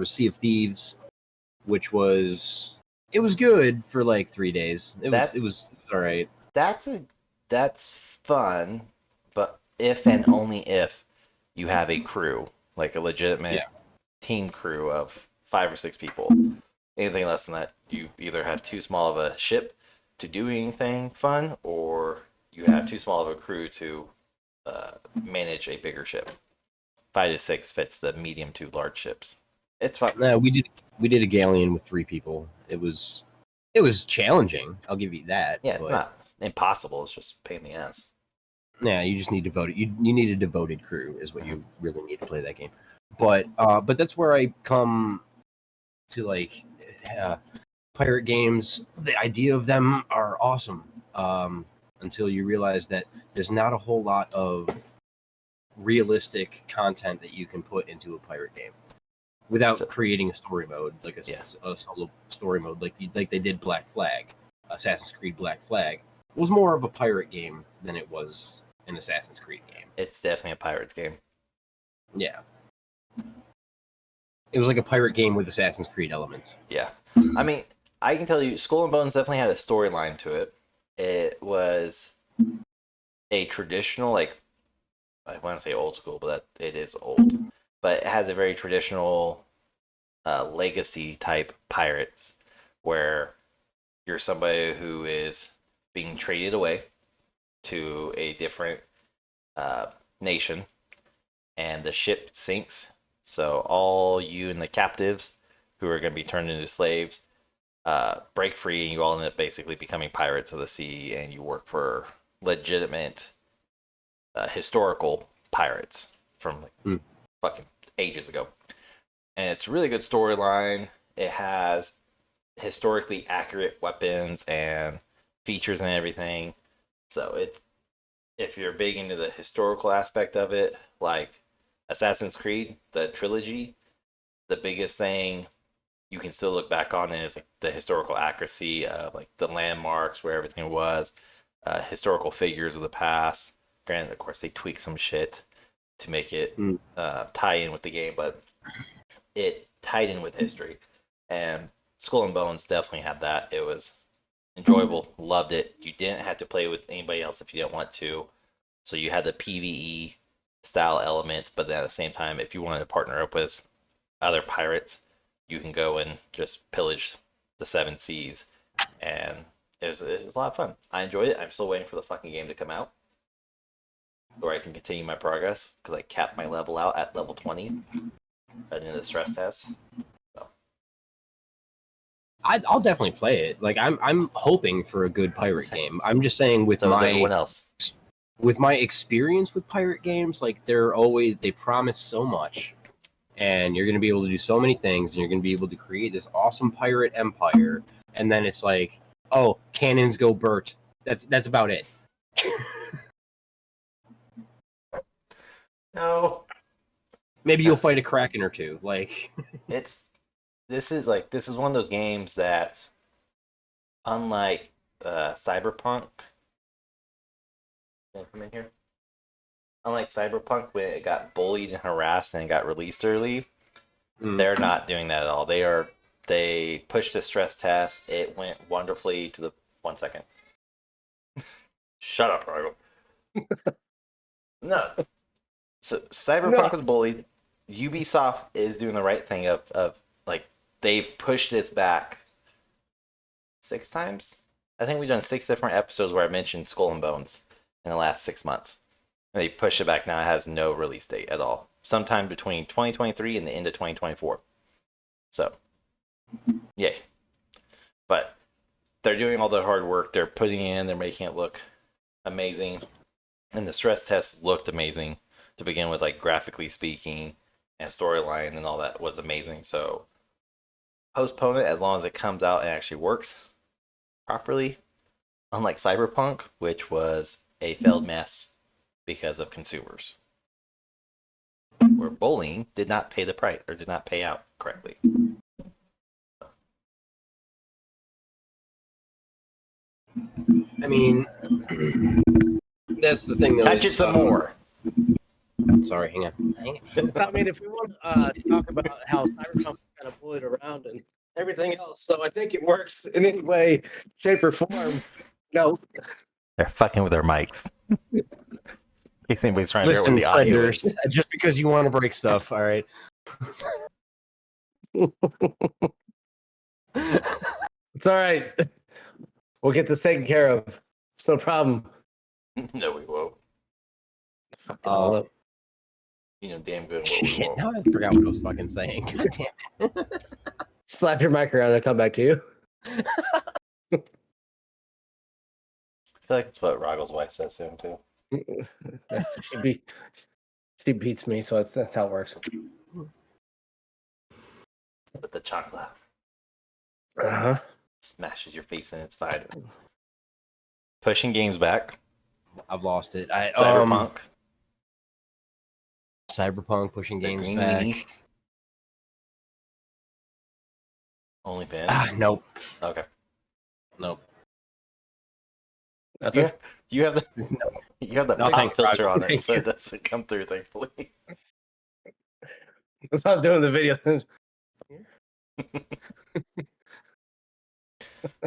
Sea of Thieves, which was good for like 3 days. It was all right. That's fun, but if and only if you have a crew, like a legitimate team crew of 5 or 6 people. Anything less than that, you either have too small of a ship to do anything fun, or you have too small of a crew to manage a bigger ship. 5 to 6 fits the medium to large ships. It's fun. No, we did a galleon with 3 people. It was challenging. I'll give you that. Yeah, it's not impossible. It's just a pain in the ass. Yeah, you just need devoted. You need a devoted crew is what you really need to play that game. But that's where I come to like pirate games. The idea of them are awesome. Until you realize that there's not a whole lot of realistic content that you can put into a pirate game without creating a story mode, like a solo story mode, like they did Black Flag. Assassin's Creed Black Flag was more of a pirate game than it was an Assassin's Creed game. It's definitely a pirate's game. Yeah. It was like a pirate game with Assassin's Creed elements. Yeah. I mean, I can tell you, Skull and Bones definitely had a storyline to it. It was a traditional, like, I want to say old school, but it is old. But it has a very traditional legacy type pirates where you're somebody who is being traded away to a different nation, and the ship sinks. So all you and the captives who are going to be turned into slaves break free, and you all end up basically becoming pirates of the sea, and you work for legitimate historical pirates from fucking ages ago. And it's a really good storyline. It has historically accurate weapons and features and everything. So if you're big into the historical aspect of it, like Assassin's Creed, the trilogy, the biggest thing you can still look back on is like the historical accuracy of like the landmarks, where everything was, historical figures of the past. Granted, of course, they tweak some shit to make it tie in with the game, but it tied in with history. And Skull and Bones definitely had that. It was enjoyable, loved it. You didn't have to play with anybody else if you didn't want to. So you had the PvE style element, but then at the same time, if you wanted to partner up with other pirates, you can go and just pillage the 7 seas. And it was a lot of fun. I enjoyed it. I'm still waiting for the fucking game to come out, where I can continue my progress, because I capped my level out at level 20 in the stress test. So. I'll definitely play it. Like I'm hoping for a good pirate game. I'm just saying with everyone else. With my experience with pirate games, like they promise so much, and you're going to be able to do so many things, and you're going to be able to create this awesome pirate empire, and then it's like, oh, cannons go Bert. That's about it. No. Maybe you'll fight a kraken or two. Like this is one of those games that, unlike Cyberpunk, can I come in here? Unlike Cyberpunk, when it got bullied and harassed and got released early, they're not doing that at all. They pushed the stress test. It went wonderfully to the 1 second. Shut up, Rahgel. No. So Cyberpunk was bullied. Ubisoft is doing the right thing of like, they've pushed this back 6 times. I think we've done 6 different episodes where I mentioned Skull and Bones in the last 6 months. And they pushed it back now. It has no release date at all. sometime between 2023 and the end of 2024. So, yay. But they're doing all the hard work. They're putting in, they're making it look amazing. And the stress test looked amazing to begin with, like graphically speaking and storyline and all that was amazing. So, postpone it as long as it comes out and actually works properly. Unlike Cyberpunk, which was a failed mess because of consumers. Where bowling did not pay the price or did not pay out correctly. I mean, that's the thing. Though, Touch it some more. Sorry, hang on. I mean, if we want to talk about how Cyberpunk kind of bullied around and everything else, so I think it works in any way, shape, or form. No, They're fucking with their mics. In case anybody's trying to figure out Listen, what the audio frienders, is. just because you want to break stuff, all right? it's all right. We'll get this taken care of. It's no problem. No, we won't. Fucking all up. You know damn good what we Shit, won't. now I forgot what I was fucking saying. God damn it. Slap your mic around and come back to you. I feel like that's what Rahgel's wife says to him too. She beats me, so that's how it works. But the chocolate Uh-huh. smashes your face in, it's fine. Pushing games back. I've lost it. Cyberpunk. Cyberpunk pushing The games green back. meanie. OnlyFans. Nope. Okay. Nope. Nothing. Yeah. You have the you have the Nothing. pop filter on it, Thank so you. it doesn't come through, thankfully. That's how I'm doing the video.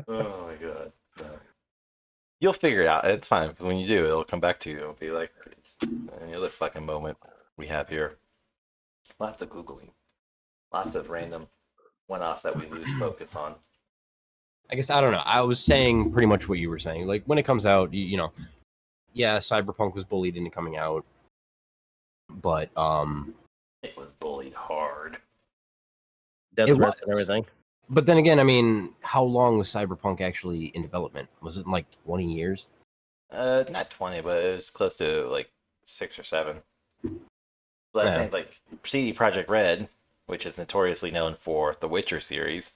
Oh my god. No. You'll figure it out. It's fine because when you do, it'll come back to you. It'll be like any other fucking moment we have here. Lots of Googling. Lots of random one-offs that we lose focus on. I guess I don't know. I was saying pretty much what you were saying. Like when it comes out, you know, yeah, Cyberpunk was bullied into coming out, but It was bullied hard. Death It threats was. and everything. but then again, I mean, how long was Cyberpunk actually in development? Was it like 20 years? Not 20, but it was close to like 6 or 7. But Yeah. saying like CD Projekt Red, which is notoriously known for the Witcher series,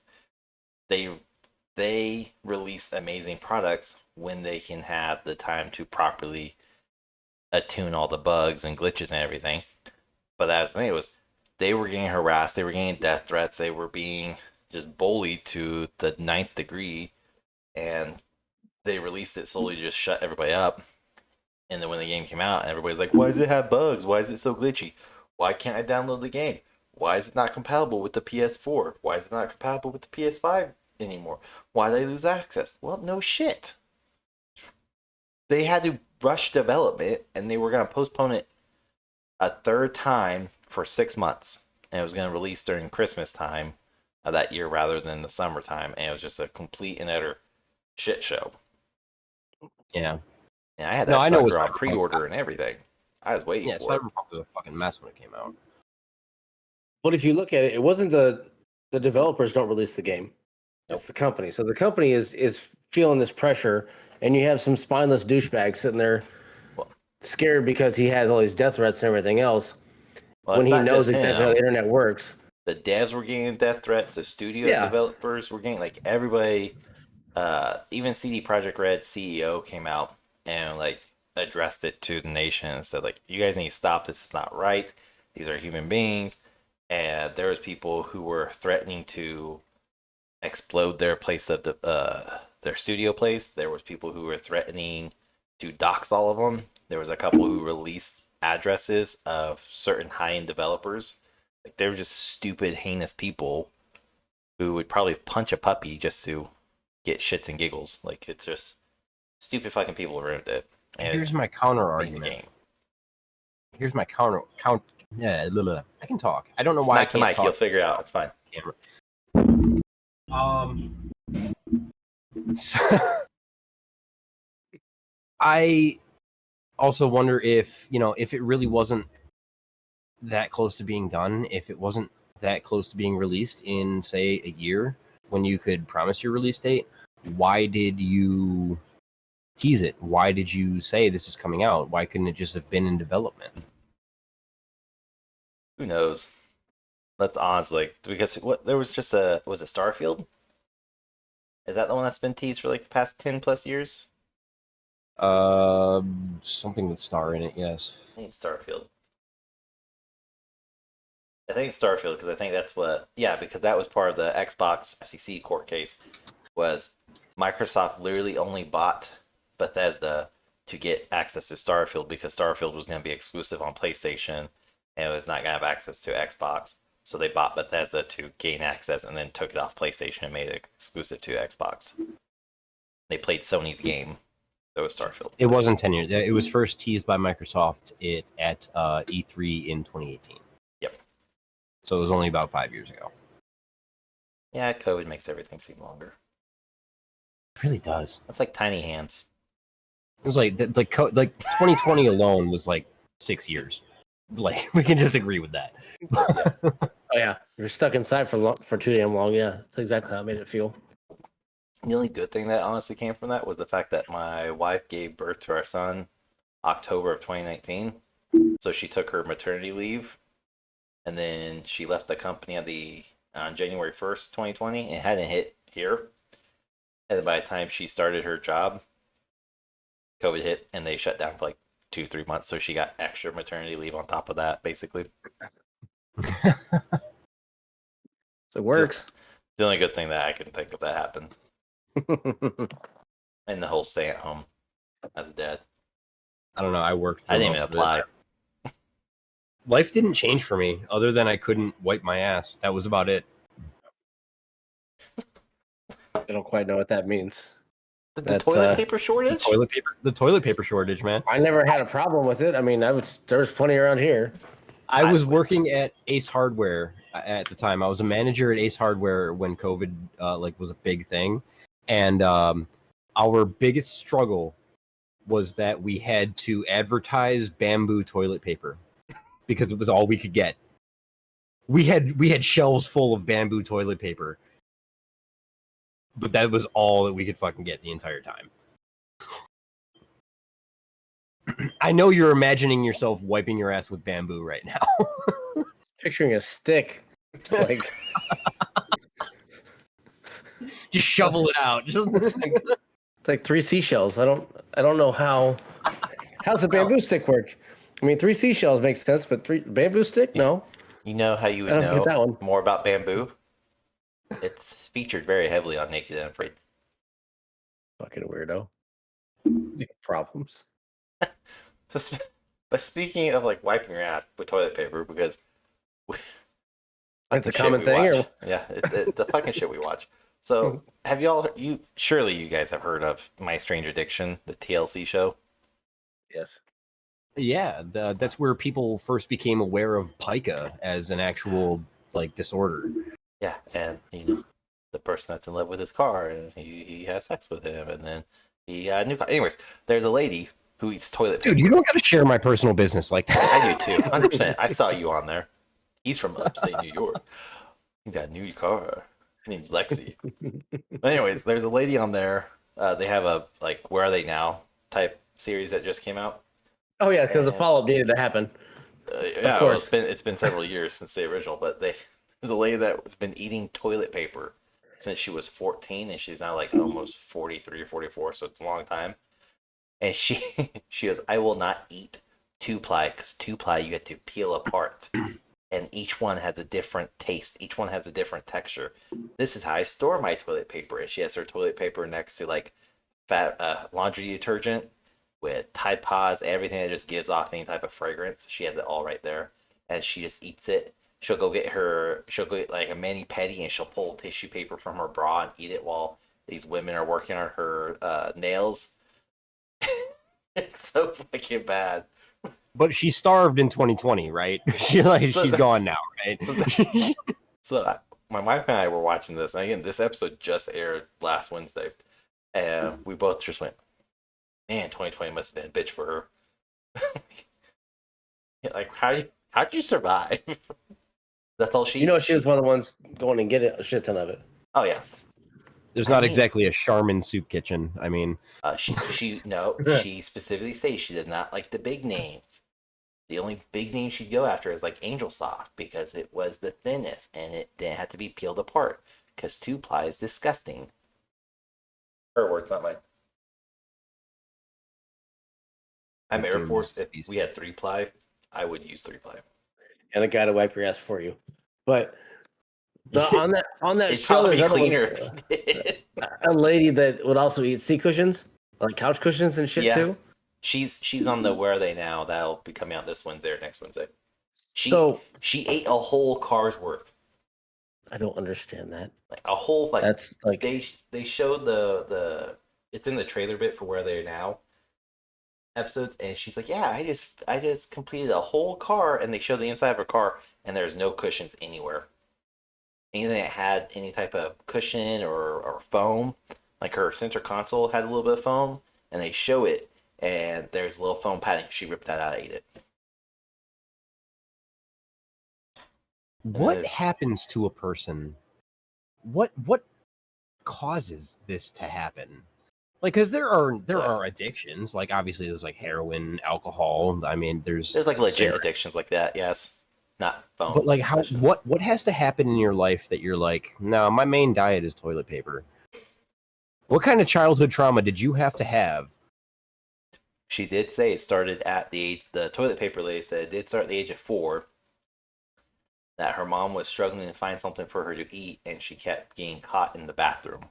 they release amazing products when they can have the time to properly attune all the bugs and glitches and everything. But as the thing was, they were getting harassed, they were getting death threats, they were being just bullied to the 9th degree, and they released it solely to just shut everybody up. And then when the game came out, everybody's like, why does it have bugs? Why is it so glitchy? Why can't I download the game? Why is it not compatible with the PS4? Why is it not compatible with the PS5 anymore? Why did I lose access? Well, no shit. They had to rush development, and they were going to postpone it a third time for 6 months. And it was going to release during Christmas time of that year rather than the summertime. And it was just a complete and utter shit show. Yeah. And I had No, that I know sucker it's on pre-order and everything. I was waiting Yeah, for it. Cyberpunk was a fucking mess when it came out. But if you look at it, it wasn't the developers don't release the game. Nope. It's the company. So the company is feeling this pressure, and you have some spineless douchebag sitting there Well- scared because he has all these death threats and everything else. Well, when it's he not knows just exactly how him. the internet works. The devs were getting death threats. The studio Yeah. developers were getting, like, everybody. Even CD Projekt Red CEO came out and like addressed it to the nation and said, like, you guys need to stop. This is not right. These are human beings. And there was people who were threatening to explode their place of their studio place. There was people who were threatening to dox all of them. There was a couple who released addresses of certain high-end developers. Like, they were just stupid, heinous people who would probably punch a puppy just to get shits and giggles. Like, it's just stupid fucking people ruined it. And Here's it's my counter made the argument. game. Here's my counter. Yeah, blah, blah. I can talk. I don't know why I Smack the can't mic, talk. you'll figure it out. It's fine. So, I also wonder if, you know, if it really wasn't that close to being done, if it wasn't that close to being released in, say, a year when you could promise your release date, why did you tease it? Why did you say this is coming out? Why couldn't it just have been in development? Who knows? That's honestly because what there was just a was it Starfield? Is that the one that's been teased for like the past 10+ years? Something with Star in it, yes. I think it's Starfield. I think it's Starfield because I think that's what because that was part of the Xbox FCC court case was Microsoft literally only bought Bethesda to get access to Starfield because Starfield was going to be exclusive on PlayStation and it was not going to have access to Xbox. So they bought Bethesda to gain access and then took it off PlayStation and made it exclusive to Xbox. They played Sony's game. That was Starfield. It wasn't 10 years. It was first teased by Microsoft at E3 in 2018. Yep. So it was only about 5 years ago. Yeah, COVID makes everything seem longer. It really does. That's like tiny hands. It was like 2020 alone was like 6 years. Like we can just agree with that. Oh yeah, you're stuck inside for too damn long. Yeah, that's exactly how it made it feel. The only good thing that honestly came from that was the fact that my wife gave birth to our son October of 2019. So she took her maternity leave and then she left the company on January 1st, 2020 and hadn't hit here. And then by the time she started her job, COVID hit and they shut down for like 2-3 months. So she got extra maternity leave on top of that, basically. So it works. The only good thing that I can think of that happened. And the whole stay at home as a dad. I don't know. I worked. I didn't even apply. Life didn't change for me other than I couldn't wipe my ass. That was about it. I don't quite know what that means. The toilet paper shortage? The toilet paper shortage, man. I never had a problem with it. I mean, there was plenty around here. I was working at Ace Hardware at the time. I was a manager at Ace Hardware when COVID was a big thing, and our biggest struggle was that we had to advertise bamboo toilet paper because it was all we could get. We had shelves full of bamboo toilet paper, but that was all that we could fucking get the entire time. I know you're imagining yourself wiping your ass with bamboo right now. Picturing a stick. It's like just shovel it out. It's like 3 seashells. I don't know how's the bamboo stick work? I mean, 3 seashells makes sense, but 3 bamboo stick? No. You know how you would know more about bamboo? It's featured very heavily on Naked and Afraid. Fucking weirdo. Problems. But speaking of like wiping your ass with toilet paper, because it's a common thing. Yeah, it's the fucking shit we watch. So have surely you guys have heard of My Strange Addiction, the TLC show? Yes. Yeah, that's where people first became aware of pica as an actual disorder. Yeah, and the person that's in love with his car, and he has sex with him, and then he got a new car. Anyways, there's a lady who eats toilet paper. Dude, you don't got to share my personal business like that. I do too, 100%. I saw you on there. He's from upstate New York. He got a new car. His name's Lexi. But anyways, there's a lady on there. They have a Where Are They Now type series that just came out. Oh yeah, because the follow-up needed to happen. Yeah, of course. Well, it's been several years since the original, but there's a lady that's been eating toilet paper since she was 14, and she's now almost 43 or 44, so it's a long time. And she goes, I will not eat 2-ply because 2-ply you get to peel apart, and each one has a different taste. Each one has a different texture. This is how I store my toilet paper. And she has her toilet paper next to fat laundry detergent with Tide Pods, everything that just gives off any type of fragrance. She has it all right there, and she just eats it. She'll go get a mani pedi, and she'll pull tissue paper from her bra and eat it while these women are working on her nails. It's so fucking bad. But she starved in 2020, right? She's gone now, right? So my wife and I were watching this, and again, this episode just aired last Wednesday, and we both just went, man, 2020 must have been a bitch for her. How How'd you survive? That's all she. You know, she was one of the ones going and getting a shit ton of it. Oh yeah. There's I not mean- exactly a Charmin soup kitchen. I mean, She specifically says she did not like the big names. The only big name she'd go after is like Angel Soft because it was the thinnest and it didn't have to be peeled apart because 2-ply is disgusting. Her words, not mine. I'm Air Force. If we had 3-ply, I would use 3-ply. And a guy to wipe your ass for you. But on that It'd show, probably there's be another cleaner. a lady that would also eat seat cushions, like couch cushions and shit Yeah. too. She's on the Where Are They Now? That'll be coming out this Wednesday or next Wednesday. She ate a whole car's worth. I don't understand that. Like a whole like That's like they showed the it's in the trailer bit for Where They Are Now episodes, and she's like, yeah, I just completed a whole car, and they show the inside of her car, and there's no cushions anywhere. Anything that had any type of cushion or foam, like her center console had a little bit of foam, and they show it, and there's a little foam padding. She ripped that out and ate it. what Yes. happens to a person? What causes this to happen? Like, because there are addictions. Like, obviously, there's like heroin, alcohol. I mean, there's There's like legit cigarettes. addictions like that, yes. Not foam. But like, how cushions. what has to happen in your life that you're like, no, my main diet is toilet paper? What kind of childhood trauma did you have to have? She did say it started at the toilet paper lady said it did start at the age of 4. That her mom was struggling to find something for her to eat, and she kept getting caught in the bathroom.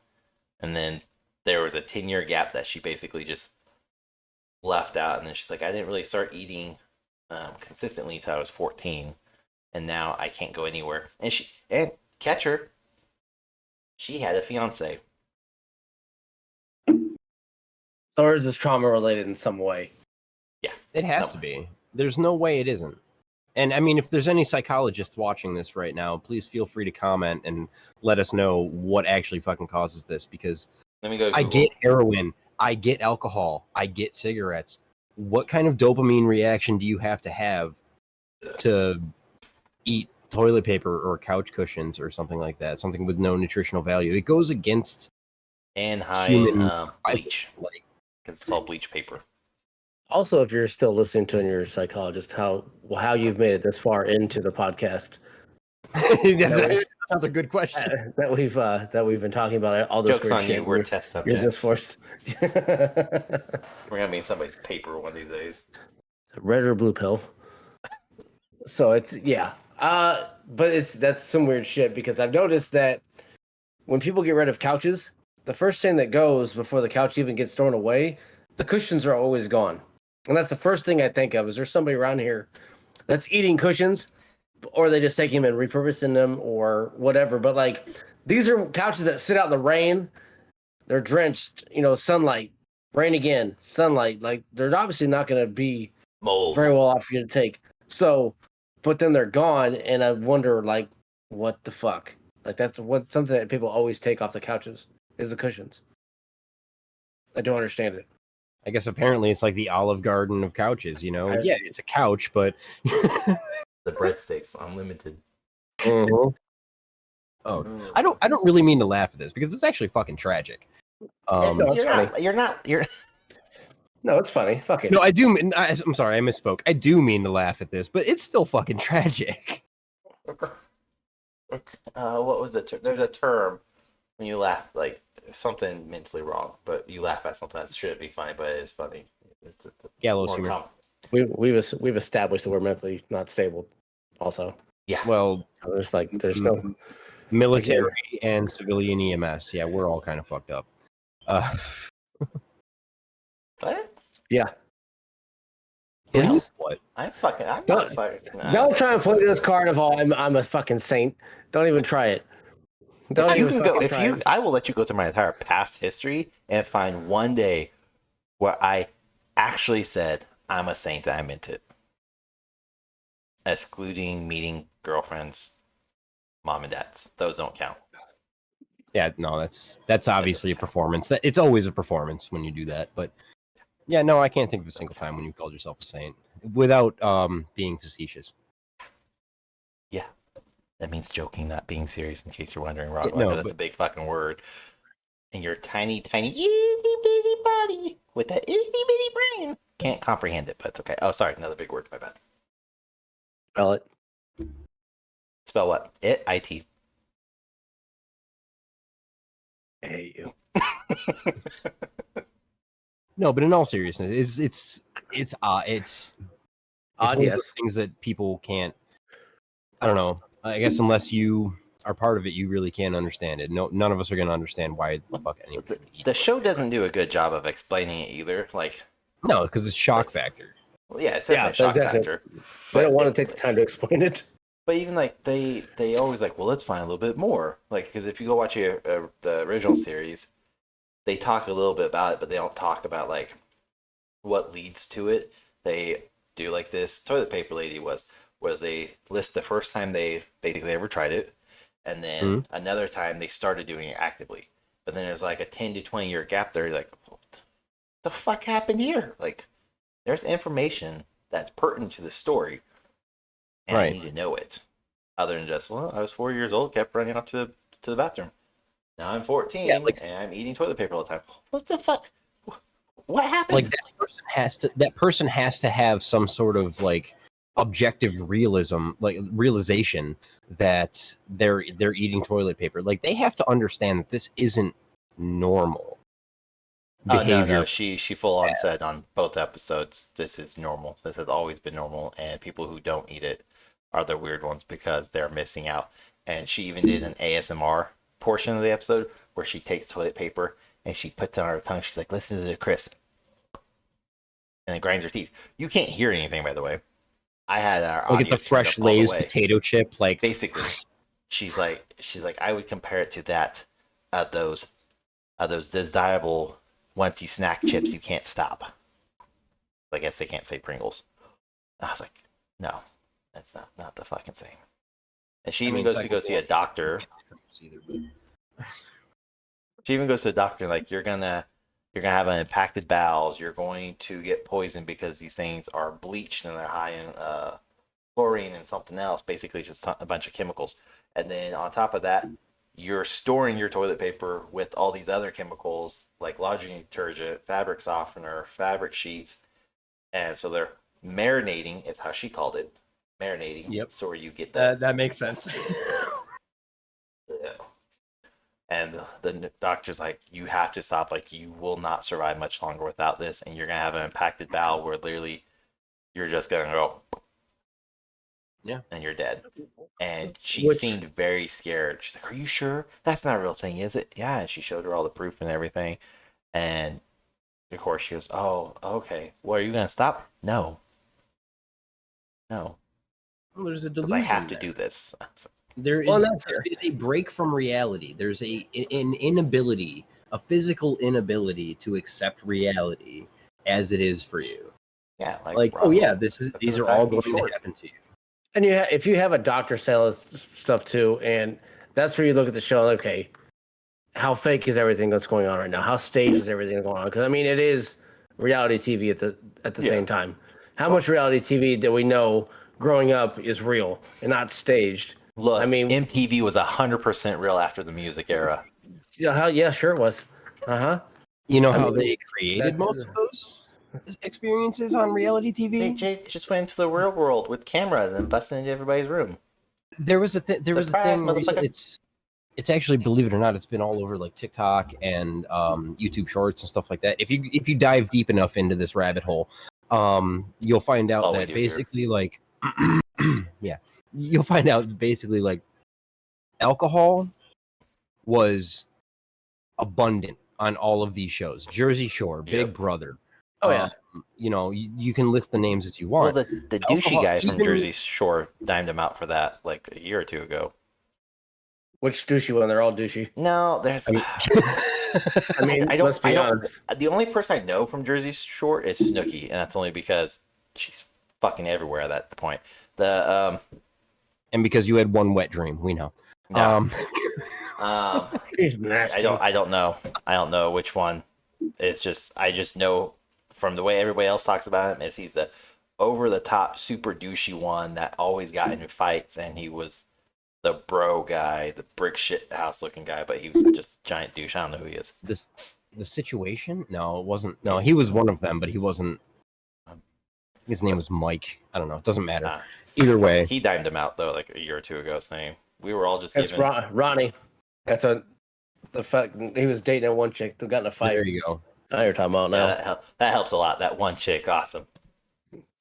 And then there was a 10-year gap that she basically just left out. And then she's like, I didn't really start eating consistently until I was 14, and now I can't go anywhere. And catch her, she had a fiance. or is this trauma related in some way? Yeah, It has to be. There's no way it isn't. And I mean, if there's any psychologist watching this right now, please feel free to comment and let us know what actually fucking causes this. Because Let me go. I Google. get heroin, I get alcohol, I get cigarettes. What kind of dopamine reaction do you have to eat toilet paper or couch cushions or something like that? Something with no nutritional value. It goes against Anhide human bleach. like It's all bleach paper. Also, if you're still listening to your psychologist, how you've made it this far into the podcast that's another good question. that we've been talking about all this Joke's weird on shit. you. We're test You're just subjects. forced. We're gonna be in somebody's paper one of these days. Red or blue pill. So it's but that's some weird shit because I've noticed that when people get rid of couches, the first thing that goes before the couch even gets thrown away, the cushions are always gone. And that's the first thing I think of. Is there somebody around here that's eating cushions, or they just taking them and repurposing them or whatever? But like, these are couches that sit out in the rain. They're drenched, sunlight, rain again, sunlight. Like, they're obviously not going to be Mold. very well off for you to take. So, but then they're gone, and I wonder, like, what the fuck? Like, that's something that people always take off the couches is the cushions. I don't understand it. I guess apparently it's like the Olive Garden of couches, Right. Yeah, it's a couch, but The breadsticks, unlimited. Mm-hmm. oh, I don't really mean to laugh at this because it's actually fucking tragic. no, it's funny. You're not. No, it's funny. Fuck it. No, I do. I'm sorry, I misspoke. I do mean to laugh at this, but it's still fucking tragic. What was the term? There's a term when you laugh, like something mentally wrong, but you laugh at something that shouldn't be funny, but it is funny. It's Gallows more humor. We've established that we're mentally not stable. Also, Yeah. Well, so there's no. military and civilian EMS. Yeah, we're all kind of fucked up. What? Yeah. What? Yes. What? I'm Don't- not fucking. Don't try and play this card of all. I'm a fucking saint. Don't even try it. Don't You even can go fucking if try you. it. I will let you go to my entire past history and find one day where I actually said I'm a saint and I meant it, excluding meeting girlfriends, mom and dads. Those don't count. Yeah, no, that's obviously a performance. It's always a performance when you do that. But yeah, no, I can't think of a single time when you called yourself a saint without being facetious. Yeah, that means joking, not being serious. In case you're wondering, Rahgel, I No, know that's a but big fucking word. And your tiny, tiny, itty bitty body with that itty bitty brain can't comprehend it, but it's okay. Oh, sorry, another big word. My bad. Spell it. Spell what? It. I hate you. no, but in all seriousness, it's Odd, one of those yes. things that people can't. I don't know. I guess unless you are part of it, you really can't understand it. No, none of us are going to understand why the fuck anyone would eat The show toilet paper. doesn't do a good job of explaining it either. Like, No, because it's shock factor. well, yeah, it's Yeah, definitely a shock exactly. factor. They don't But want to take the time to explain it. but even like they always like, well, let's find a little bit more. Like, because if you go watch the original series, they talk a little bit about it, but they don't talk about like what leads to it. They do like this toilet paper lady was they list the first time they basically ever tried it, and then another time they started doing it actively. But then there's like a 10 to 20 year gap there. You're like, what the fuck happened here? Like, there's information that's pertinent to the story, and I Right. need to know it. Other than just, well, I was 4 years old, kept running up to the bathroom. Now I'm 14 Yeah, like and I'm eating toilet paper all the time. What the fuck? What happened? like that person has to have some sort of like objective realism, like realization that they're eating toilet paper. Like they have to understand that this isn't normal Oh no, behavior. no. She full on said on both episodes, this is normal. This has always been normal, and people who don't eat it are the weird ones because they're missing out. And she even did an ASMR portion of the episode where she takes toilet paper and she puts it on her tongue. She's like, listen to the crisp, and it grinds her teeth. You can't hear anything, by the way. I had our Like audio it's a fresh turned up all the Lay's way. potato chip. Like Basically, she's like, I would compare it to that, those desirable once you snack chips you can't stop. I guess they can't say Pringles. I was like, no, that's not the fucking same. And she even goes to go see a doctor. She even goes to the doctor like, you're gonna have an impacted bowels. You're going to get poisoned because these things are bleached and they're high in chlorine and something else. Basically, just a bunch of chemicals. And then on top of that, you're storing your toilet paper with all these other chemicals like laundry detergent, fabric softener, fabric sheets, and so they're marinating. It's how she called it, marinating. Yep. So where you get that. that makes sense. Yeah. And the doctor's like, you have to stop. Like, you will not survive much longer without this, and you're gonna have an impacted bowel where literally you're just gonna go, Yeah. and you're dead. And she Which- seemed very scared. She's like, are you sure? That's not a real thing, is it? Yeah. And she showed her all the proof and everything. And of course she goes, oh, okay. Well, are you going to stop? No. No. Well, there's a 'Cause delusion. I have to there. do this. There is, Well, that's there is a break from reality. There's an inability, a physical inability to accept reality as it is for you. Yeah. Like, oh Rahgel, yeah, that's these the are fact all he's going to short. happen to you. And if you have a doctor say all this stuff too, and that's where you look at the show, okay, how fake is everything that's going on right now? How staged is everything going on? Because I mean, it is reality TV at the Yeah. same time. How much reality TV that we know growing up is real and not staged? Look, I mean, MTV was 100% real after the music era. yeah, sure it was. You know I how mean, they created that's- most of those experiences on reality They TV? just went into the real world with cameras and busted into everybody's room. There was a there was a Surprise, thing. motherfucker. It's actually, believe it or not, it's been all over like TikTok and YouTube Shorts and stuff like that. If you dive deep enough into this rabbit hole, you'll find out All we that do here. basically like yeah, you'll find out basically like alcohol was abundant on all of these shows. Jersey Shore, Big Yep. Brother. Oh yeah. You know, you can list the names as you Well, want. the douchey Alcohol- guy from even- Jersey Shore dimed him out for that like a year or two ago. Which douchey one? They're all douchey. No, there's. I mean, I mean, I don't. let's be honest. The only person I know from Jersey Shore is Snooki, and that's only because she's fucking everywhere at that point. The and because you had one wet dream, we know. no, He's nasty. I don't know. I don't know which one. It's just I just know from the way everybody else talks about him is he's the over the top, super douchey one that always got into fights, and he was the bro guy, the brick shit house looking guy, but he was just a giant douche. I don't know who he is. The situation? No, it wasn't. No, he was one of them, but he wasn't. His name was Mike. I don't know. It doesn't matter. Either way, he dimed him out though, like a year or two ago, saying we were all just. That's Ronnie. That's the fact he was dating that one chick who got in a fight. there you go. Now you're talking about now. Yeah, that helps a lot. That one chick, awesome.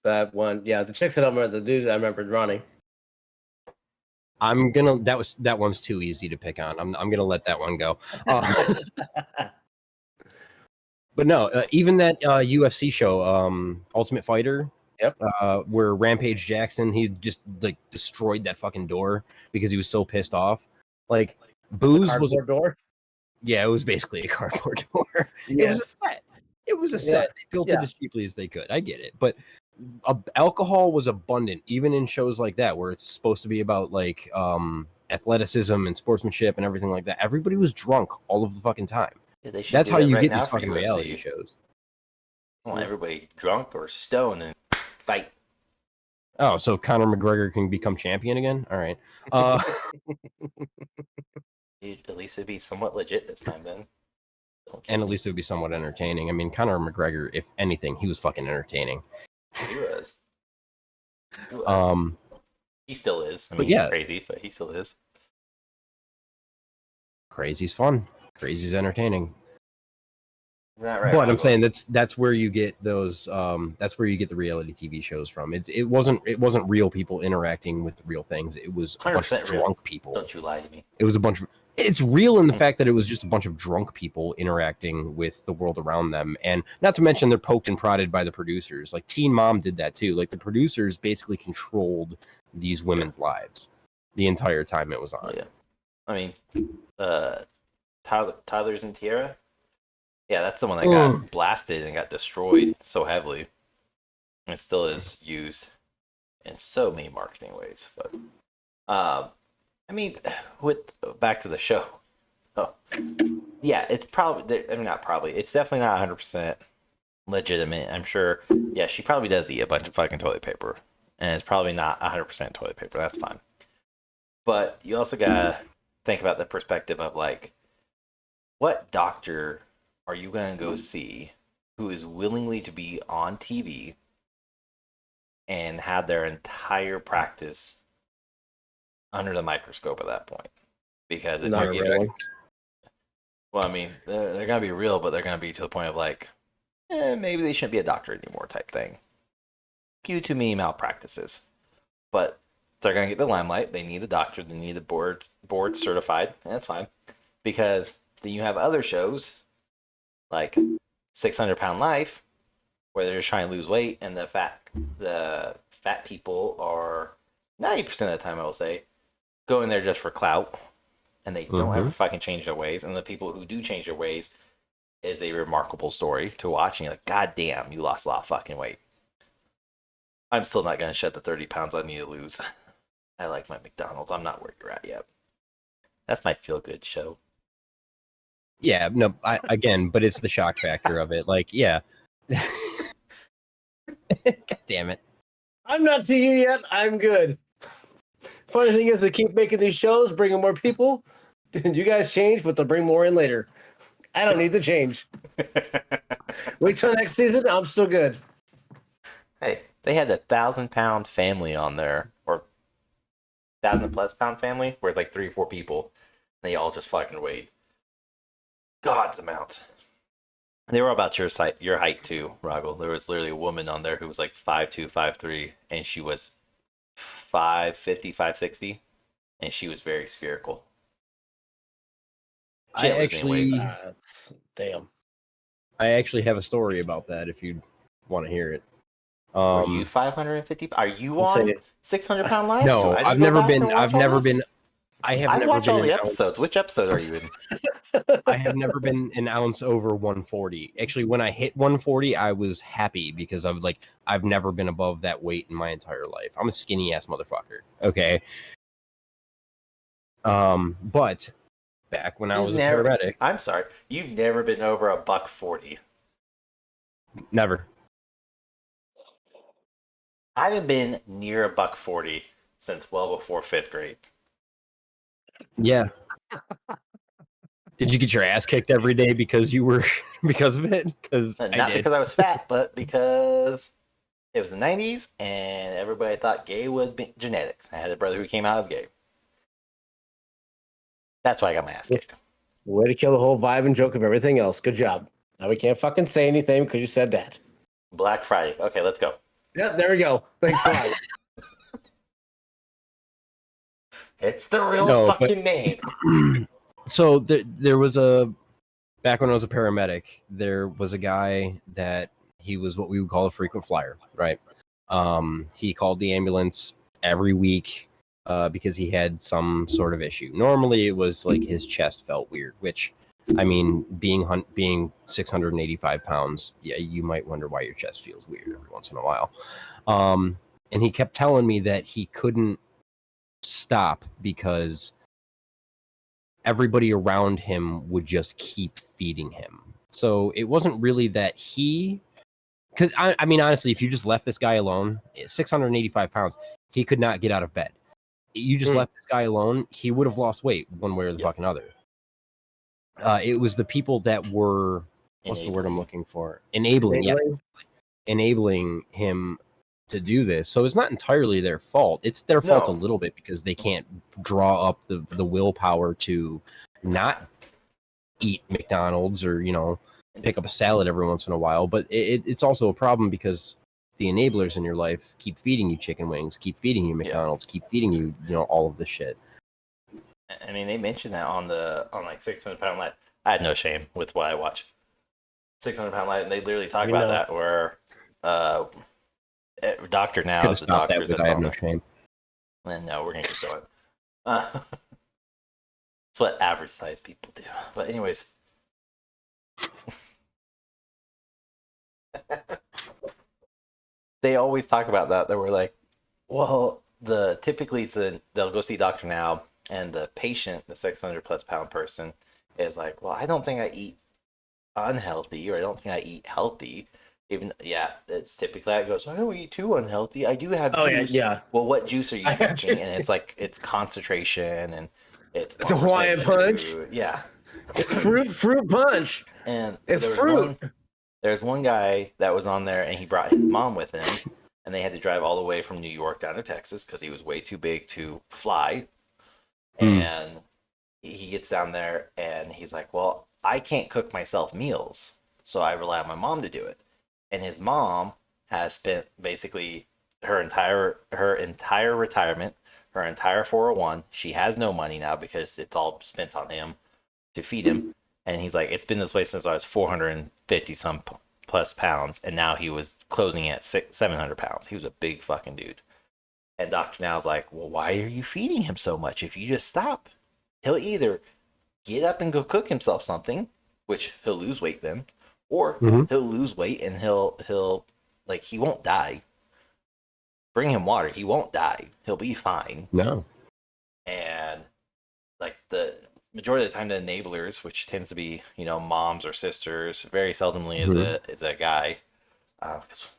That one, yeah. The chicks that I remember, the dude I remembered, Ronnie. I'm gonna. That one's too easy to pick on. I'm gonna let that one go. But no, even that UFC show, Ultimate Fighter. Yep. Where Rampage Jackson, he just like destroyed that fucking door because he was so pissed off. Like booze was a door. Yeah, it was basically a cardboard door. Yes. It was a set. It was a set. They built it as cheaply as they could. I get it, but alcohol was abundant, even in shows like that where it's supposed to be about like athleticism and sportsmanship and everything like that. Everybody was drunk all of the fucking time. Yeah, that's how you get these fucking reality shows. I want everybody drunk or stoned and fight. Oh, so Conor McGregor can become champion again? All right. At least it'd be somewhat legit this time then. And at least it would be somewhat entertaining. I mean, Conor McGregor, if anything, he was fucking entertaining. He was. He still is. I mean, he's crazy, but he still is. Crazy's fun. Crazy's entertaining. Right, but I'm saying that's where you get those. That's where you get the reality TV shows from. It wasn't real people interacting with real things. It was a bunch of drunk people. Don't you lie to me. It was a bunch of. It's real in the fact that it was just a bunch of drunk people interacting with the world around them, and not to mention they're poked and prodded by the producers. Like Teen Mom did that too. Like the producers basically controlled these women's lives the entire time it was on. Yeah, I mean, Tyler's and Tierra. Yeah, that's the one that got blasted and got destroyed so heavily. And it still is used in so many marketing ways. But I mean, back to the show. Oh, yeah, it's probably. I mean, not probably. It's definitely not 100% legitimate. I'm sure. Yeah, she probably does eat a bunch of fucking toilet paper, and it's probably not 100% toilet paper. That's fine. But you also gotta think about the perspective of like, what doctor are you going to go see who is willingly to be on TV and have their entire practice under the microscope at that point? Because if not really. Well, I mean, they're going to be real, but they're going to be to the point of like, maybe they shouldn't be a doctor anymore type thing. Due to me malpractices. But they're going to get the limelight. They need a doctor. They need a board certified. And that's fine. Because then you have other shows like 600-Pound Life, where they're just trying to lose weight, and the fat people are 90% of the time, I will say, go in there just for clout, and they don't ever fucking change their ways. And the people who do change their ways is a remarkable story to watch, and you're like, God damn, you lost a lot of fucking weight. I'm still not gonna shed the 30 pounds I need to lose. I like my McDonald's. I'm not where you're at yet. That's my feel good show. Yeah, no, but it's the shock factor of it. Like, yeah. God damn it. I'm not to you yet. I'm good. Funny thing is, they keep making these shows, bringing more people. You guys change, but they'll bring more in later. I don't need to change. Wait till next season. I'm still good. Hey, they had a 1,000-pound family on there, or 1,000+ pound family, where it's like 3 or 4 people. And they all just fucking weighed God's amount. They were about your height too, Rahgel. There was literally a woman on there who was like 5'2", 5'3", and she was 5'50", 5'60", and she was very spherical. I actually have a story about that if you want to hear it. Are you 550? Are you on 600-Pound Life? No, I've never been. I watch all the episodes. Which episode are you in? I have never been an ounce over 140. Actually, when I hit 140, I was happy because I've never been above that weight in my entire life. I'm a skinny ass motherfucker. Okay. But back when I was a paramedic, I'm sorry, you've never been over $140. Never. I haven't been near a buck 40 since well before 5th grade. Yeah. Did you get your ass kicked every day because you were because of it? Because I Not did. because I was fat, but because it was the 90s and everybody thought gay was genetics. I had a brother who came out as gay. That's why I got my ass kicked. Way to kill the whole vibe and joke of everything else. Good job. Now we can't fucking say anything because you said that. Black Friday. Okay, let's go. Yeah, there we go. Thanks a lot. It's the real fucking name. So there was back when I was a paramedic, there was a guy that he was what we would call a frequent flyer, right? He called the ambulance every week because he had some sort of issue. Normally, it was like his chest felt weird, which, I mean, being 685 pounds, yeah, you might wonder why your chest feels weird every once in a while. And he kept telling me that he couldn't stop because everybody around him would just keep feeding him. So it wasn't really that because I mean, honestly, if you just left this guy alone, 685 pounds, he could not get out of bed. You just left this guy alone, he would have lost weight one way or the fucking other. It was the people that were, what's the word I'm looking for? Enabling, yes, exactly. Enabling him to do this. So it's not entirely their fault. It's their fault a little bit because they can't draw up the willpower to not eat McDonald's or, pick up a salad every once in a while. But it's also a problem because the enablers in your life keep feeding you chicken wings, keep feeding you McDonald's, keep feeding you, all of this shit. I mean, they mentioned that on like 600 Pound Life. I had no shame with what I watch. 600 Pound Life, and they literally talk about that where Doctor Now is the doctors that's I have on no there. shame. And no, we're gonna keep going. It's what average sized people do. But anyways. They always talk about that. They were like, well, typically they'll go see Doctor Now, and the patient, the 600+ pound person, is like, well, I don't think I eat unhealthy, or I don't think I eat healthy. Even it's typically how it goes. I don't eat too unhealthy. I do have juice. Yeah. Well, what juice are you drinking? And it's like it's concentration and it's a Hawaiian punch. Yeah, it's fruit punch. And it's fruit. There's one guy that was on there, and he brought his mom with him, and they had to drive all the way from New York down to Texas because he was way too big to fly. And he gets down there, and he's like, "Well, I can't cook myself meals, so I rely on my mom to do it." And his mom has spent basically her entire retirement, her entire 401. She has no money now because it's all spent on him to feed him. And he's like, it's been this way since I was 450 some plus pounds, and now he was closing at 700 pounds. He was a big fucking dude. And Dr. Now's like, well, why are you feeding him so much? If you just stop, he'll either get up and go cook himself something, which he'll lose weight then, or he'll lose weight and he'll like, he won't die. Bring him water, he won't die. He'll be fine. No. And like the majority of the time, the enablers, which tends to be, moms or sisters, very seldomly is a guy, because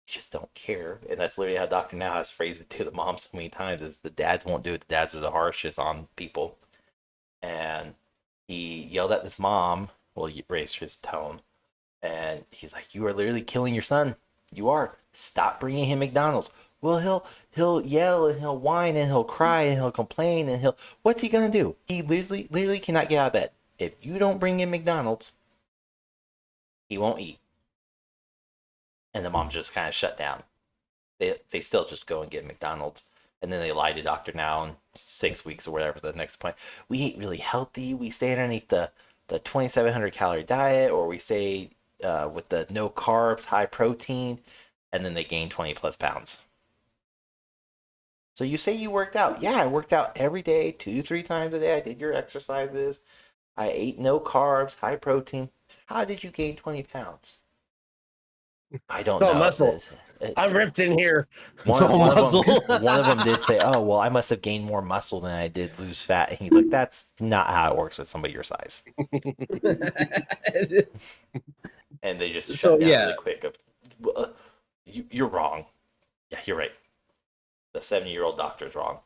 you just don't care. And that's literally how Dr. Now has phrased it to the moms so many times, is the dads won't do it. The dads are the harshest on people. And he yelled at this mom. Well, he raised his tone. And he's like, you are literally killing your son. You are. Stop bringing him McDonald's. Well, he'll yell and he'll whine and he'll cry and he'll complain and what's he gonna do? He literally cannot get out of bed. If you don't bring him McDonald's, he won't eat. And the mom just kind of shut down. They still just go and get McDonald's, and then they lie to Doctor Now in 6 weeks or whatever. The next point, we eat really healthy. We stay underneath the 2,700 calorie diet, or we stay with the no carbs, high protein, and then they gain 20+ pounds. So you say you worked out. Yeah, I worked out every day, 2-3 times a day. I did your exercises. I ate no carbs, high protein. How did you gain 20 pounds? I don't know. Muscle. I'm ripped in here. One of them did say, oh, well, I must have gained more muscle than I did lose fat. And he's like, that's not how it works with somebody your size. And they just shut down really quick. You're wrong. Yeah, you're right. The 70-year-old doctor's wrong.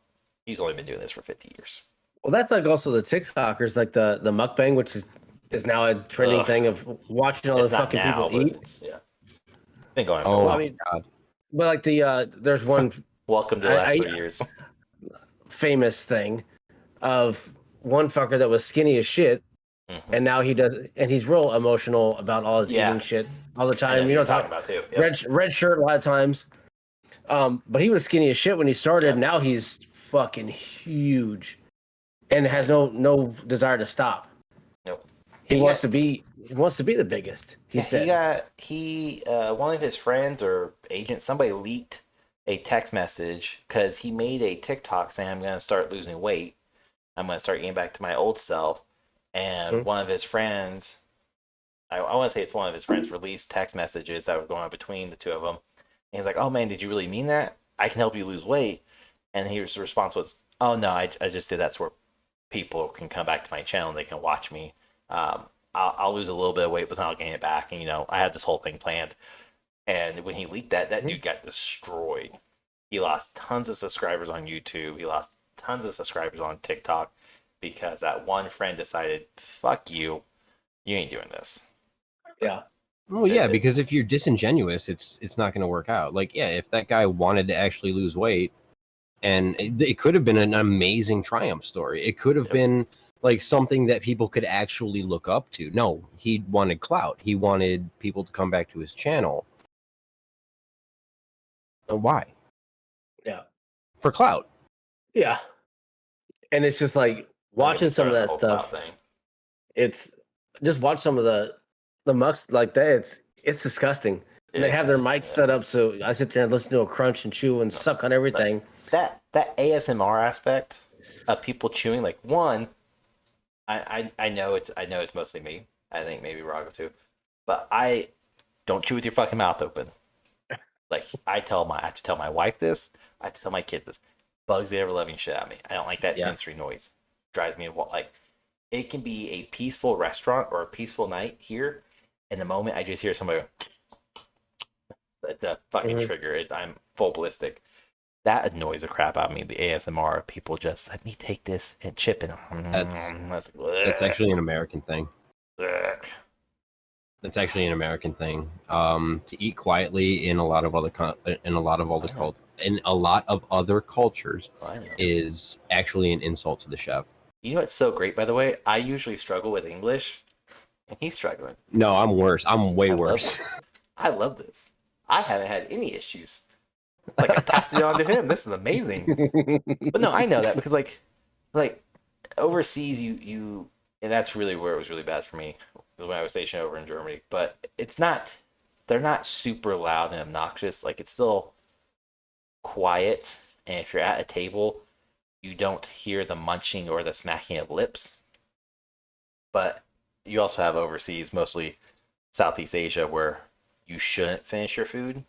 He's only been doing this for 50 years. Well, that's like also the TikTokers, like the mukbang, which is now a trending Ugh. thing of watching all the It's not fucking now, people but eat. it's, yeah. Been going on for a Oh Well, I while. mean, God. but like there's one Welcome to the last 3 years. famous thing of one fucker that was skinny as shit, Mhm. and now he's real emotional about all his Yeah. eating shit all the I time. know You you're know, talking about too. Yep. red shirt a lot of times. But he was skinny as shit when he started. Yep. Now he's fucking huge, and has no desire to stop. Nope. He wants to be the biggest. He said. One of his friends or agents, somebody leaked a text message because he made a TikTok saying, I'm going to start losing weight. I'm going to start getting back to my old self. And one of his friends, I want to say it's one of his friends, released text messages that were going on between the two of them. And he's like, oh man, did you really mean that? I can help you lose weight. And his response was, oh no, I just did that so where people can come back to my channel and they can watch me. I'll lose a little bit of weight, but then I'll gain it back. And, I had this whole thing planned. And when he leaked that dude got destroyed. He lost tons of subscribers on YouTube. He lost tons of subscribers on TikTok because that one friend decided, fuck you, you ain't doing this. Yeah. Well, yeah, because if you're disingenuous, it's not going to work out. Like, yeah, if that guy wanted to actually lose weight, and it could have been an amazing triumph story. It could have been like something that people could actually look up to. No, he wanted clout. He wanted people to come back to his channel. Why? Yeah. For clout. Yeah. And it's just like watching some of that stuff. It's just watch some of the mucks like that. It's disgusting. And they have their mics set up so I sit there and listen to a crunch and chew and suck on everything. That ASMR aspect of people chewing, like one, I know it's mostly me. I think maybe Rahgel too, but I don't chew with your fucking mouth open. Like I have to tell my wife this. I have to tell my kid this. Bugs the ever loving shit out of me. I don't like that sensory noise. Drives me like it can be a peaceful restaurant or a peaceful night here, and the moment I just hear somebody go, it's a fucking trigger. I'm full ballistic. That annoys the crap out of me. The ASMR of people just let me take this and chip it. That's actually an American thing. That's actually an American thing. To eat quietly in a lot of other cultures is actually an insult to the chef. You know what's so great, by the way? I usually struggle with English, and he's struggling. No, I'm worse. I'm way worse. I love this. I haven't had any issues. Like I passed it on to him. This is amazing. But no, I know that because like overseas, you and that's really where it was really bad for me when I was stationed over in Germany. But they're not super loud and obnoxious. Like it's still quiet, and if you're at a table, you don't hear the munching or the smacking of lips. But you also have overseas, mostly Southeast Asia, where you shouldn't finish your food.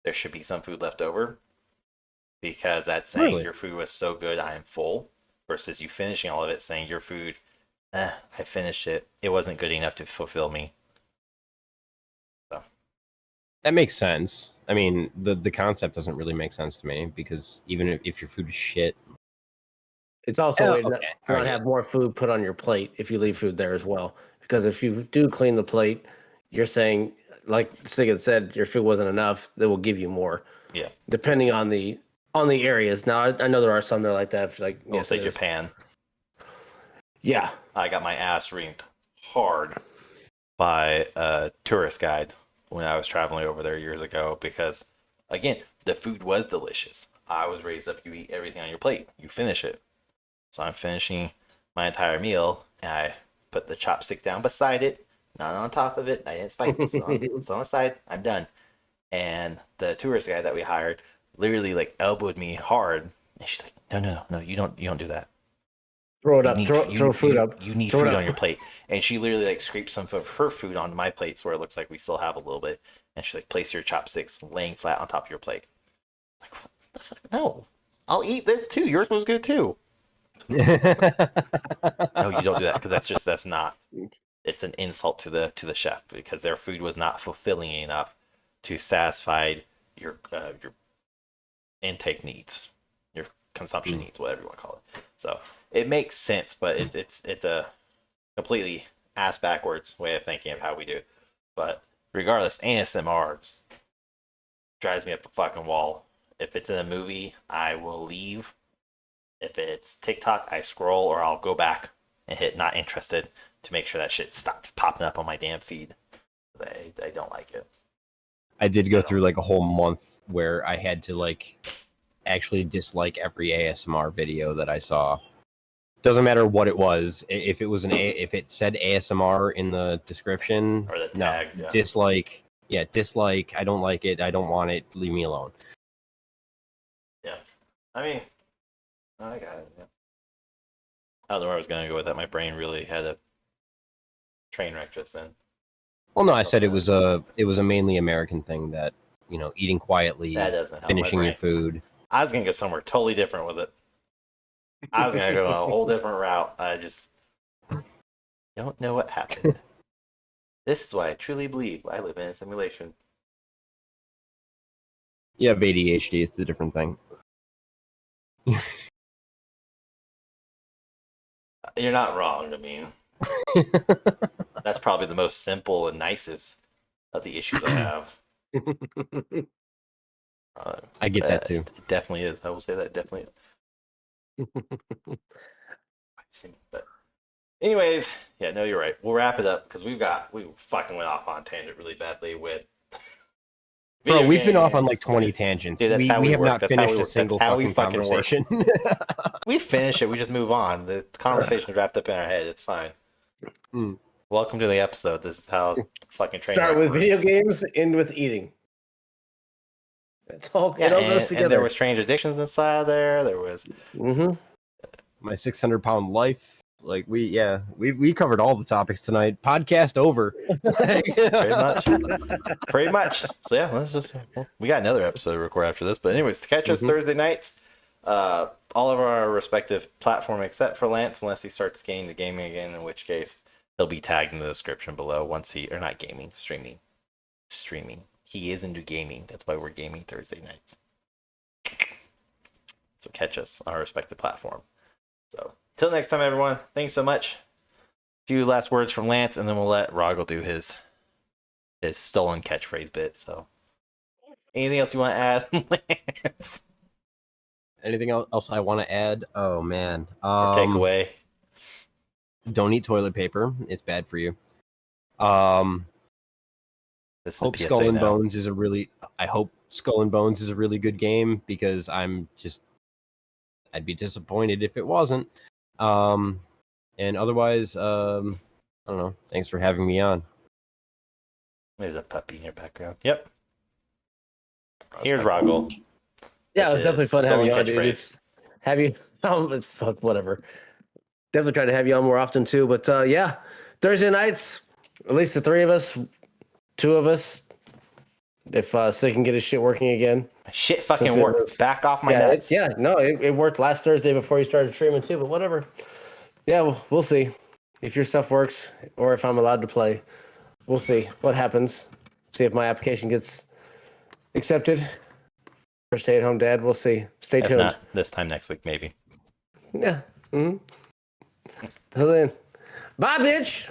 There should be some food left over because that's saying your food was so good, I am full, versus you finishing all of it saying your food, I finished it. It wasn't good enough to fulfill me. So. That makes sense. I mean, the concept doesn't really make sense to me because even if your food is shit, it's also a way to not have more food put on your plate if you leave food there as well. Because if you do clean the plate, you're saying, like Sig said, your food wasn't enough. They will give you more. Yeah. Depending on the areas. Now I know there are some that are like that. Like yes, say Japan. Yeah. I got my ass reamed hard by a tourist guide when I was traveling over there years ago because, again, the food was delicious. I was raised up. You eat everything on your plate. You finish it. So I'm finishing my entire meal, and I put the chopstick down beside it, not on top of it. I didn't spike it. It's on the side. I'm done. And the tourist guy that we hired literally like elbowed me hard. And she's like, no, you don't do that. Throw it up. Throw food up. You need food on your plate. And she literally like scraped some of her food onto my plates where it looks like we still have a little bit. And she's like, place your chopsticks laying flat on top of your plate. I'm like, what the fuck? No, I'll eat this too. Yours was good too. No, you don't do that because that's not. It's an insult to the chef because their food was not fulfilling enough to satisfy your intake needs, your consumption needs, whatever you want to call it. So it makes sense, but it's a completely ass backwards way of thinking of how we do it. But regardless, ASMR drives me up the fucking wall. If it's in a movie, I will leave. If it's TikTok, I scroll or I'll go back and hit not interested to make sure that shit stops popping up on my damn feed. I don't like it. I did go through like a whole month where I had to like actually dislike every ASMR video that I saw. Doesn't matter what it was. If it was if it said ASMR in the description, Or the tags, yeah. dislike. Yeah, dislike. I don't like it. I don't want it. Leave me alone. Yeah, I mean, I got it. Yeah. I don't know where I was gonna go with that. My brain really had a train wreck just then. Well, no, I said it was a mainly American thing that, you know, eating quietly, That doesn't help finishing my your brain. food. I was gonna go somewhere totally different with it. I was gonna go a whole different route. I just don't know what happened. This is why I truly believe I live in a simulation. You have ADHD. It's a different thing. You're not wrong. I mean, that's probably the most simple and nicest of the issues I have. I get that too. It definitely is. I will say that it definitely is. But anyways, yeah, no, you're right. We'll wrap it up because we fucking went off on a tangent really badly with Bro, video we've been off on games. like 20 tangents. Dude, that's how we have work. not That's how finished we a work. single That's how we fucking fucking work. conversation. We finish it. We just move on. The conversation's wrapped up in our head. It's fine. Welcome to the episode. This is how fucking train Start with works. video games, end with eating. It's all it all goes together. And there were strange addictions inside there. There was My 600-pound life. Like we covered all the topics tonight. Podcast over. pretty much. So yeah, we got another episode to record after this. But anyways, catch us Thursday nights. All of our respective platform except for Lance, unless he starts getting the gaming again, in which case he'll be tagged in the description below not gaming, streaming. He is into gaming. That's why we're gaming Thursday nights. So catch us on our respective platform. So till next time, everyone. Thanks so much. A few last words from Lance, and then we'll let Rahgel do his stolen catchphrase bit. So anything else you want to add, Lance? Anything else I want to add? Oh man. Or take away? Don't eat toilet paper. It's bad for you. Hope Skull and Bones is a really good game because I'd be disappointed if it wasn't. And otherwise, I don't know. Thanks for having me on. There's a puppy in your background. Yep. Here's Rahgel. Yeah, it was definitely fun having you on, dude. Whatever. Definitely try to have you on more often too. But yeah, Thursday nights, at least the three of us, two of us, if Sid can get his shit working again. Shit fucking works. Back off my nuts. It worked last Thursday before you started streaming too, but whatever. Yeah, we'll see if your stuff works or if I'm allowed to play. We'll see what happens. See if my application gets accepted for stay-at-home dad. We'll see. Stay tuned. Not this time next week, maybe. Yeah. Till then. Bye, bitch.